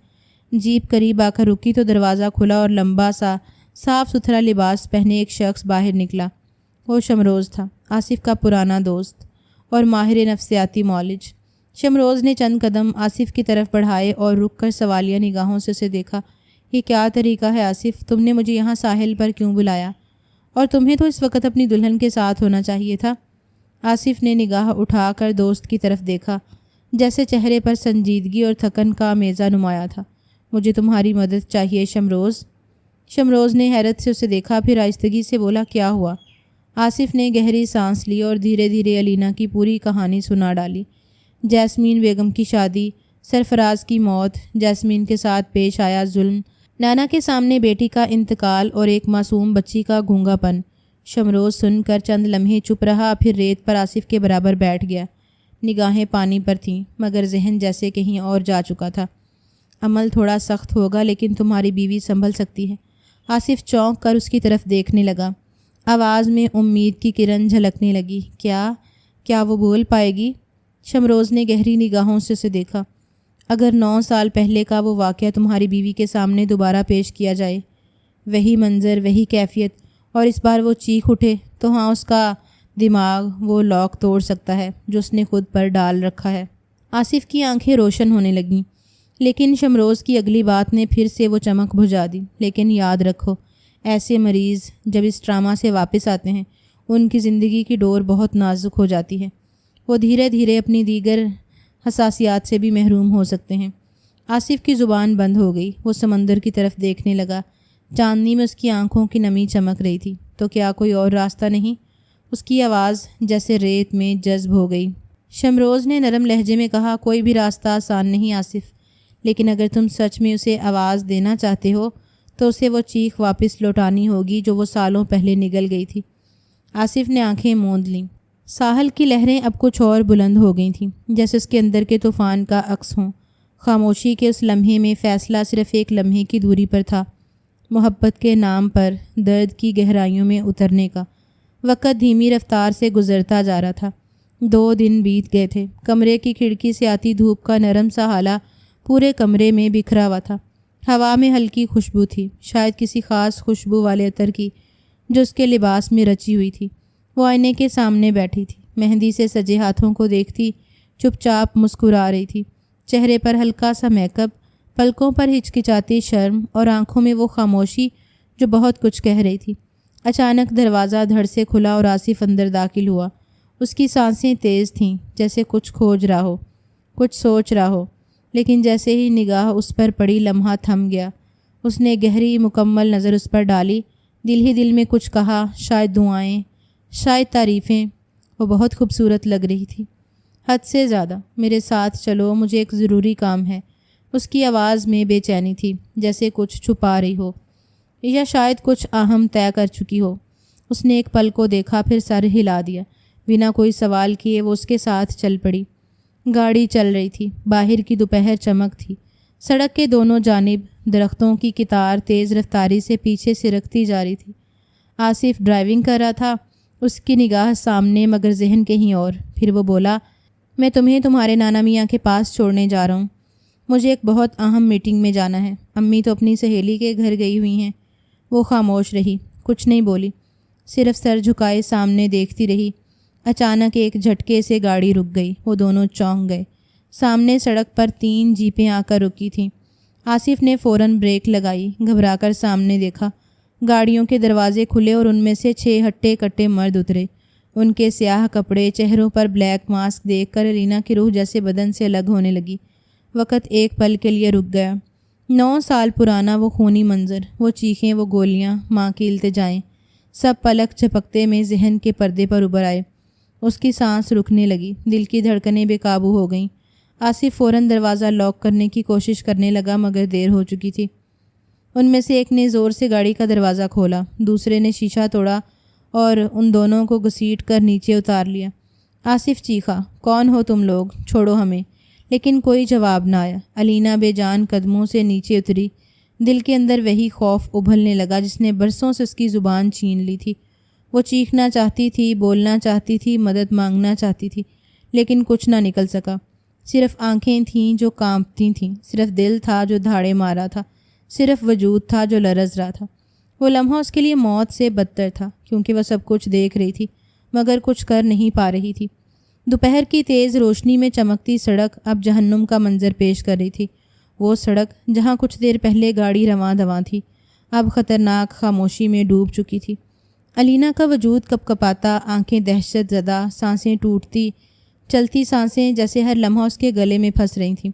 جیپ قریب آ کر رکی تو دروازہ کھلا اور لمبا سا صاف ستھرا لباس پہنے ایک شخص باہر نکلا۔ وہ شمروز تھا، آصف کا پرانا دوست اور ماہر نفسیاتی معالج۔ شمروز نے چند قدم آصف کی طرف بڑھائے اور رک کر سوالیہ نگاہوں سے اسے دیکھا۔ یہ کیا طریقہ ہے آصف؟ تم نے مجھے یہاں ساحل پر کیوں بلایا؟ اور تمہیں تو اس وقت اپنی دلہن کے ساتھ ہونا چاہیے تھا۔ آصف نے نگاہ اٹھا کر دوست کی طرف دیکھا، جیسے چہرے پر سنجیدگی اور تھکن کا میزہ نمایاں تھا۔ مجھے تمہاری مدد چاہیے شمروز۔ شمروز نے حیرت سے اسے دیکھا، پھر آہستگی سے بولا، کیا ہوا؟ آصف نے گہری سانس لی اور دھیرے دھیرے علینا کی پوری کہانی سنا ڈالی۔ جیسمین بیگم کی شادی، سرفراز کی موت، جیسمین کے ساتھ پیش آیا ظلم، نانا کے سامنے بیٹی کا انتقال اور ایک معصوم بچی کا گونگا پن۔ شمروز سن کر چند لمحے چپ رہا، پھر ریت پر آصف کے برابر بیٹھ گیا۔ نگاہیں پانی پر تھیں، مگر ذہن جیسے کہیں اور جا چکا تھا۔ عمل تھوڑا سخت ہوگا لیکن تمہاری بیوی سنبھل سکتی ہے۔ آصف چونک کر اس کی طرف دیکھنے لگا۔ آواز میں امید کی کرن جھلکنے لگی۔ کیا وہ بول پائے گی؟ شمروز نے گہری نگاہوں سے اسے دیکھا۔ اگر 9 سال پہلے کا وہ واقعہ تمہاری بیوی کے سامنے دوبارہ پیش کیا جائے، وہی منظر، وہی کیفیت، اور اس بار وہ چیخ اٹھے، تو ہاں، اس کا دماغ وہ لاک توڑ سکتا ہے جو اس نے خود پر ڈال رکھا ہے۔ آصف کی آنکھیں روشن ہونے لگیں، لیکن شمروز کی اگلی بات نے پھر سے وہ چمک بجھا دی۔ لیکن یاد رکھو، ایسے مریض جب اس ٹراما سے واپس آتے ہیں، ان کی زندگی کی ڈور بہت نازک ہو جاتی ہے۔ وہ دھیرے دھیرے اپنی دیگر حساسیات سے بھی محروم ہو سکتے ہیں۔ آصف کی زبان بند ہو گئی۔ وہ سمندر کی طرف دیکھنے لگا۔ چاندنی میں اس کی آنکھوں کی نمی چمک رہی تھی۔ تو کیا کوئی اور راستہ نہیں؟ اس کی آواز جیسے ریت میں جذب ہو گئی۔ شمروز نے نرم لہجے میں کہا، کوئی بھی راستہ آسان نہیں آصف، لیکن اگر تم سچ میں اسے آواز دینا چاہتے ہو تو اسے وہ چیخ واپس لوٹانی ہوگی جو وہ سالوں پہلے نگل گئی تھی۔ آصف نے آنکھیں موند لیں۔ ساحل کی لہریں اب کچھ اور بلند ہو گئی تھیں، جیسے اس کے اندر کے طوفان کا عکس ہوں۔ خاموشی کے اس لمحے میں فیصلہ صرف ایک لمحے کی دوری پر تھا، محبت کے نام پر درد کی گہرائیوں میں اترنے کا۔ وقت دھیمی رفتار سے گزرتا جا رہا تھا۔ 2 دن بیت گئے تھے۔ کمرے کی کھڑکی سے آتی دھوپ کا نرم سا ہالہ پورے کمرے میں بکھرا ہوا تھا۔ ہوا میں ہلکی خوشبو تھی، شاید کسی خاص خوشبو والے عطر کی جو اس کے لباس میں رچی ہوئی تھی۔ وہ آئینے کے سامنے بیٹھی تھی، مہندی سے سجے ہاتھوں کو دیکھتی چپ چاپ مسکرا رہی تھی۔ چہرے پر ہلکا سا میک اپ، پلکوں پر ہچکچاتی شرم اور آنکھوں میں وہ خاموشی جو بہت کچھ کہہ رہی تھی۔ اچانک دروازہ دھڑ سے کھلا اور آصف اندر داخل ہوا۔ اس کی سانسیں تیز تھیں، جیسے کچھ کھوج رہا ہو، کچھ سوچ رہا ہو، لیکن جیسے ہی نگاہ اس پر پڑی لمحہ تھم گیا۔ اس نے گہری مکمل نظر اس پر ڈالی، دل ہی دل میں کچھ کہا، شاید دعائیں، شاید تعریفیں۔ وہ بہت خوبصورت لگ رہی تھی، حد سے زیادہ۔ میرے ساتھ چلو، مجھے ایک ضروری کام ہے۔ اس کی آواز میں بے چینی تھی، جیسے کچھ چھپا رہی ہو یا شاید کچھ اہم طے کر چکی ہو۔ اس نے ایک پل کو دیکھا، پھر سر ہلا دیا۔ بنا کوئی سوال کیے وہ اس کے ساتھ چل پڑی۔ گاڑی چل رہی تھی، باہر کی دوپہر چمک تھی۔ سڑک کے دونوں جانب درختوں کی قطار تیز رفتاری سے پیچھے سرکتی جا رہی تھی۔ آصف ڈرائیونگ کر رہا تھا، اس کی نگاہ سامنے مگر ذہن کہیں اور۔ پھر وہ بولا، میں تمہیں تمہارے نانا میاں کے پاس چھوڑنے جا رہا ہوں۔ مجھے ایک بہت اہم میٹنگ میں جانا ہے۔ امی تو اپنی سہیلی کے گھر گئی ہوئی ہیں۔ وہ خاموش رہی، کچھ نہیں بولی، صرف سر جھکائے سامنے دیکھتی رہی۔ اچانک ایک جھٹکے سے گاڑی رک گئی۔ وہ دونوں چونک گئے۔ سامنے سڑک پر 3 جیپیں آ کر رکی تھیں۔ آصف نے فوراً بریک لگائی، گھبرا کر سامنے دیکھا۔ گاڑیوں کے دروازے کھلے اور ان میں سے 6 ہٹے کٹے مرد اترے۔ ان کے سیاہ کپڑے، چہروں پر بلیک ماسک دیکھ کر الینا کی روح جیسے بدن سے الگ ہونے لگی۔ وقت ایک پل کے لیے رک گیا۔ 9 سال پرانا وہ خونی منظر، وہ چیخیں، وہ گولیاں، ماں کی التجائیں، سب پلک جھپکتے میں ذہن کے پردے پر ابھر آئے۔ اس کی سانس رکنے لگی، دل کی دھڑکنیں بے قابو ہو گئیں۔ آصف فوراً دروازہ لاک کرنے کی کوشش کرنے لگا، مگر دیر ہو چکی تھی۔ ان میں سے ایک نے زور سے گاڑی کا دروازہ کھولا، دوسرے نے شیشہ توڑا اور ان دونوں کو گھسیٹ کر نیچے اتار لیا۔ آصف چیخا، کون ہو تم لوگ؟ چھوڑو ہمیں! لیکن کوئی جواب نہ آیا۔ الینا بے جان قدموں سے نیچے اتری۔ دل کے اندر وہی خوف ابھلنے لگا جس نے برسوں سے اس کی زبان چھین لی تھی۔ وہ چیخنا چاہتی تھی، بولنا چاہتی تھی، مدد مانگنا چاہتی تھی، لیکن کچھ نہ نکل سکا۔ صرف آنکھیں تھیں جو کانپتی تھیں، صرف دل تھا جو دھاڑے مارا تھا، صرف وجود تھا جو لرز رہا تھا۔ وہ لمحہ اس کے لیے موت سے بدتر تھا، کیونکہ وہ سب کچھ دیکھ رہی تھی مگر کچھ کر نہیں پا رہی تھی۔ دوپہر کی تیز روشنی میں چمکتی سڑک اب جہنم کا منظر پیش کر رہی تھی۔ وہ سڑک جہاں کچھ دیر پہلے گاڑی رواں دواں تھی، اب خطرناک خاموشی میں ڈوب چکی تھی۔ علینا کا وجود کپ کپاتا، آنکھیں دہشت زدہ، سانسیں ٹوٹتی، چلتی سانسیں جیسے ہر لمحہ اس کے گلے میں پھنس رہی تھیں۔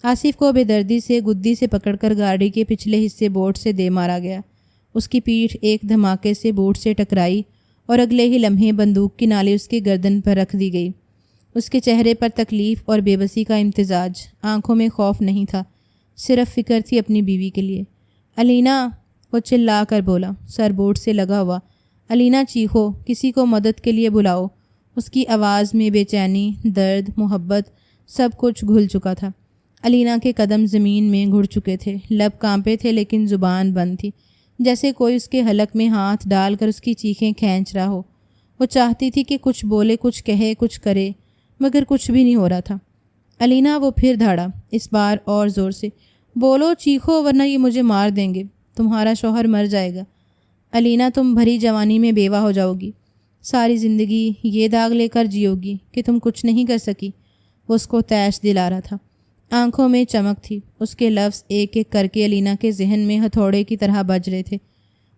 آصف کو بے دردی سے گدی سے پکڑ کر گاڑی کے پچھلے حصے بورڈ سے دے مارا گیا۔ اس کی پیٹھ ایک دھماکے سے بورڈ سے ٹکرائی اور اگلے ہی لمحے بندوق کی نالی اس کی گردن پر رکھ دی گئی۔ اس کے چہرے پر تکلیف اور بے بسی کا امتزاج، آنکھوں میں خوف نہیں تھا، صرف فکر تھی اپنی بیوی کے لیے۔ علینا، وہ چلا کر بولا، سر بورڈ سے لگا ہوا۔ علینا چیخو، کسی کو مدد کے لیے بلاؤ۔ اس کی آواز میں بے چینی، درد، محبت، سب کچھ گھل چکا تھا۔ علینا کے قدم زمین میں گھڑ چکے تھے، لب کانپے تھے لیکن زبان بند تھی، جیسے کوئی اس کے حلق میں ہاتھ ڈال کر اس کی چیخیں کھینچ رہا ہو۔ وہ چاہتی تھی کہ کچھ بولے، کچھ کہے، کچھ کرے، مگر کچھ بھی نہیں ہو رہا تھا۔ علینا، وہ پھر دھاڑا، اس بار اور زور سے، بولو، چیخو، ورنہ یہ مجھے مار دیں گے، تمہارا شوہر مر جائے گا۔ علینا، تم بھری جوانی میں بیوہ ہو جاؤ گی، ساری زندگی یہ داغ لے کر جیو گی کہ تم کچھ نہیں کر سکی۔ وہ اس کو تیش دلا رہا تھا، آنکھوں میں چمک تھی، اس کے لفظ ایک ایک کر کے علینا کے ذہن میں ہتھوڑے کی طرح بج رہے تھے۔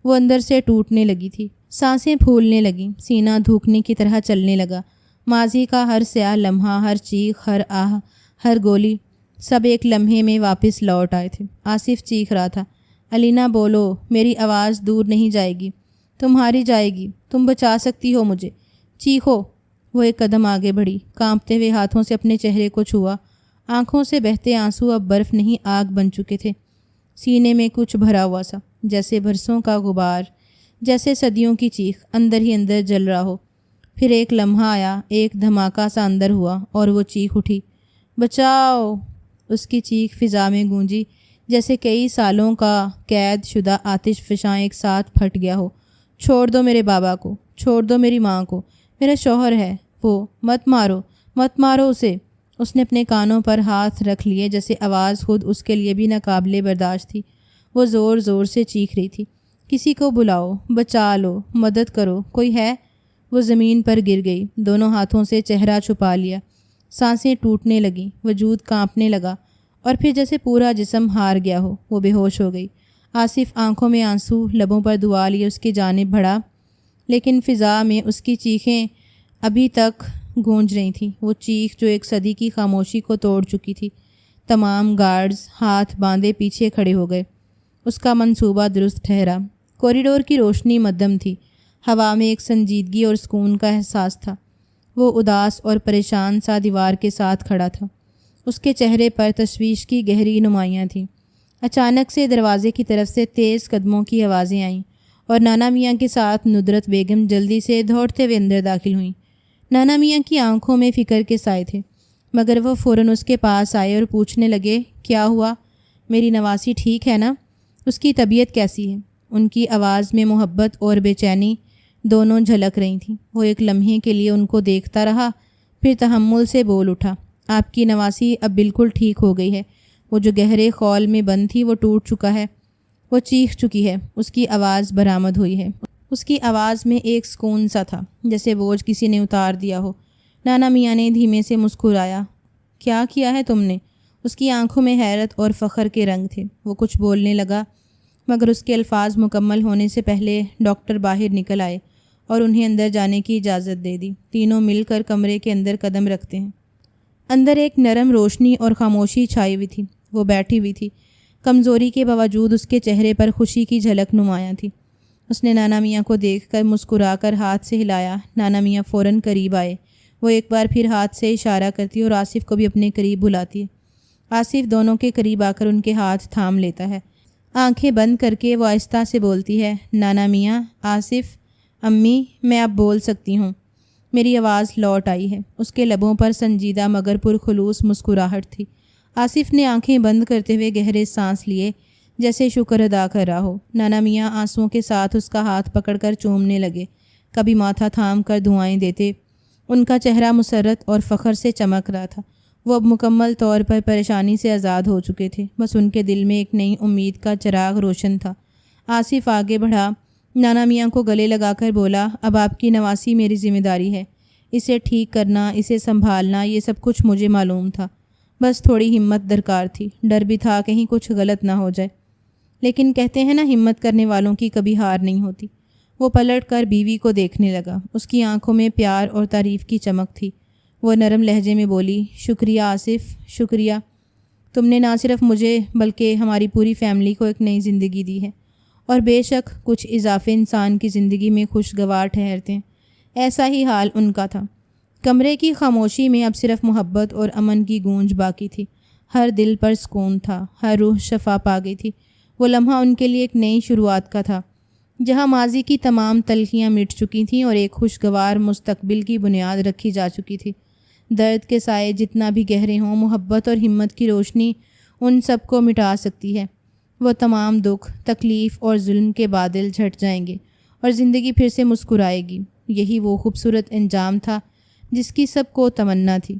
وہ اندر سے ٹوٹنے لگی تھی، سانسیں پھولنے لگیں، سینہ دھوکنے کی طرح چلنے لگا۔ ماضی کا ہر سیاہ لمحہ، ہر چیخ، ہر آہ، ہر گولی، سب ایک لمحے میں واپس لوٹ آئے تھے۔ آصف چیخ رہا تھا، علینا بولو، میری آواز دور نہیں جائے گی، تمہاری جائے گی، تم بچا سکتی ہو مجھے، چیخو۔ وہ ایک قدم آگے بڑھی، کانپتے ہوئے ہاتھوں سے اپنے چہرے کو چھوا، آنکھوں سے بہتے آنسو اب برف نہیں آگ بن چکے تھے۔ سینے میں کچھ بھرا ہوا سا، جیسے برسوں کا غبار، جیسے صدیوں کی چیخ اندر ہی اندر جل رہا ہو۔ پھر ایک لمحہ آیا، ایک دھماکہ سا اندر ہوا اور وہ چیخ اٹھی، بچاؤ۔ اس کی چیخ فضا میں گونجی جیسے کئی سالوں کا قید شدہ آتش فشاں ایک ساتھ پھٹ گیا ہو۔ چھوڑ دو میرے بابا کو، چھوڑ دو میری ماں کو، میرا شوہر ہے وہ، مت مارو، مت مارو اسے۔ اس نے اپنے کانوں پر ہاتھ رکھ لیے جیسے آواز خود اس کے لیے بھی ناقابل برداشت تھی۔ وہ زور زور سے چیخ رہی تھی، کسی کو بلاؤ، بچا لو، مدد کرو، کوئی ہے؟ وہ زمین پر گر گئی، دونوں ہاتھوں سے چہرہ چھپا لیا، سانسیں ٹوٹنے لگیں، وجود کانپنے لگا اور پھر جیسے پورا جسم ہار گیا ہو، وہ بے ہوش ہو گئی۔ آصف آنکھوں میں آنسو، لبوں پر دعا لیے اس کی جانب بڑھا، لیکن فضا میں اس کی چیخیں ابھی تک گونج رہی تھیں، وہ چیخ جو ایک صدی کی خاموشی کو توڑ چکی تھی۔ تمام گارڈز ہاتھ باندھے پیچھے کھڑے ہو گئے۔ اس کا منصوبہ درست ٹھہرا۔ کوریڈور کی روشنی مدھم تھی، ہوا میں ایک سنجیدگی اور سکون کا احساس تھا۔ وہ اداس اور پریشان سا دیوار کے ساتھ کھڑا تھا، اس کے چہرے پر تشویش کی گہری نمایاں تھیں۔ اچانک سے دروازے کی طرف سے تیز قدموں کی آوازیں آئیں اور نانا میاں کے ساتھ ندرت بیگم جلدی سے دوڑتے ہوئے اندر داخل ہوئیں۔ نانا میاں کی آنکھوں میں فکر کے سائے تھے، مگر وہ فوراً اس کے پاس آئے اور پوچھنے لگے، کیا ہوا؟ میری نواسی ٹھیک ہے نا؟ اس کی طبیعت کیسی ہے؟ ان کی آواز میں محبت اور بے چینی دونوں جھلک رہی تھیں۔ وہ ایک لمحے کے لیے ان کو دیکھتا رہا، پھر تحمل سے بول اٹھا، آپ کی نواسی اب بالکل ٹھیک ہو گئی ہے، وہ جو گہرے خول میں بند تھی وہ ٹوٹ چکا ہے، وہ چیخ چکی ہے، اس کی آواز برآمد ہوئی ہے۔ اس کی آواز میں ایک سکون سا تھا، جیسے بوجھ کسی نے اتار دیا ہو۔ نانا میاں نے دھیمے سے مسکرایا، کیا کیا ہے تم نے؟ اس کی آنکھوں میں حیرت اور فخر کے رنگ تھے۔ وہ کچھ بولنے لگا، مگر اس کے الفاظ مکمل ہونے سے پہلے ڈاکٹر باہر نکل آئے اور انہیں اندر جانے کی اجازت دے دی۔ تینوں مل کر کمرے کے اندر قدم رکھتے ہیں۔ اندر ایک نرم روشنی اور خاموشی چھائی ہوئی تھی۔ وہ بیٹھی ہوئی تھی، کمزوری کے باوجود اس کے چہرے پر خوشی کی جھلک نمایاں تھی۔ اس نے نانا میاں کو دیکھ کر مسکرا کر ہاتھ سے ہلایا۔ نانا میاں فوراً قریب آئے۔ وہ ایک بار پھر ہاتھ سے اشارہ کرتی اور آصف کو بھی اپنے قریب بلاتی ہے۔ آصف دونوں کے قریب آ کر ان کے ہاتھ تھام لیتا ہے۔ آنکھیں بند کر کے وہ آہستہ سے بولتی ہے، نانا میاں، آصف، امی، میں اب بول سکتی ہوں۔ میری آواز لوٹ آئی ہے۔ اس کے لبوں پر سنجیدہ مگر پرخلوص مسکراہٹ تھی۔ آصف نے آنکھیں بند کرتے ہوئے گہرے سانس لیے، جیسے شکر ادا کر رہا ہو۔ نانا میاں آنسوؤں کے ساتھ اس کا ہاتھ پکڑ کر چومنے لگے، کبھی ماتھا تھام کر دعائیں دیتے۔ ان کا چہرہ مسرت اور فخر سے چمک رہا تھا۔ وہ اب مکمل طور پر پریشانی سے آزاد ہو چکے تھے، بس ان کے دل میں ایک نئی امید کا چراغ روشن تھا۔ آصف آگے بڑھا، نانا میاں کو گلے لگا کر بولا، اب آپ کی نواسی میری ذمہ داری ہے۔ اسے ٹھیک کرنا، اسے سنبھالنا، یہ سب کچھ مجھے معلوم تھا، بس تھوڑی ہمت درکار تھی۔ ڈر بھی تھا کہیں کچھ غلط نہ ہو جائے، لیکن کہتے ہیں نا، ہمت کرنے والوں کی کبھی ہار نہیں ہوتی۔ وہ پلٹ کر بیوی کو دیکھنے لگا، اس کی آنکھوں میں پیار اور تعریف کی چمک تھی۔ وہ نرم لہجے میں بولی، شکریہ آصف، شکریہ، تم نے نہ صرف مجھے بلکہ ہماری پوری فیملی کو ایک نئی زندگی دی ہے، اور بے شک کچھ اضافے انسان کی زندگی میں خوشگوار ٹھہرتے ہیں۔ ایسا ہی حال ان کا تھا۔ کمرے کی خاموشی میں اب صرف محبت اور امن کی گونج باقی تھی۔ ہر دل پر سکون تھا، ہر روح شفا پا گئی تھی۔ وہ لمحہ ان کے لیے ایک نئی شروعات کا تھا، جہاں ماضی کی تمام تلخیاں مٹ چکی تھیں اور ایک خوشگوار مستقبل کی بنیاد رکھی جا چکی تھی۔ درد کے سائے جتنا بھی گہرے ہوں، محبت اور ہمت کی روشنی ان سب کو مٹا سکتی ہے۔ وہ تمام دکھ، تکلیف اور ظلم کے بادل جھٹ جائیں گے اور زندگی پھر سے مسکرائے گی۔ یہی وہ خوبصورت انجام تھا جس کی سب کو تمنا تھی۔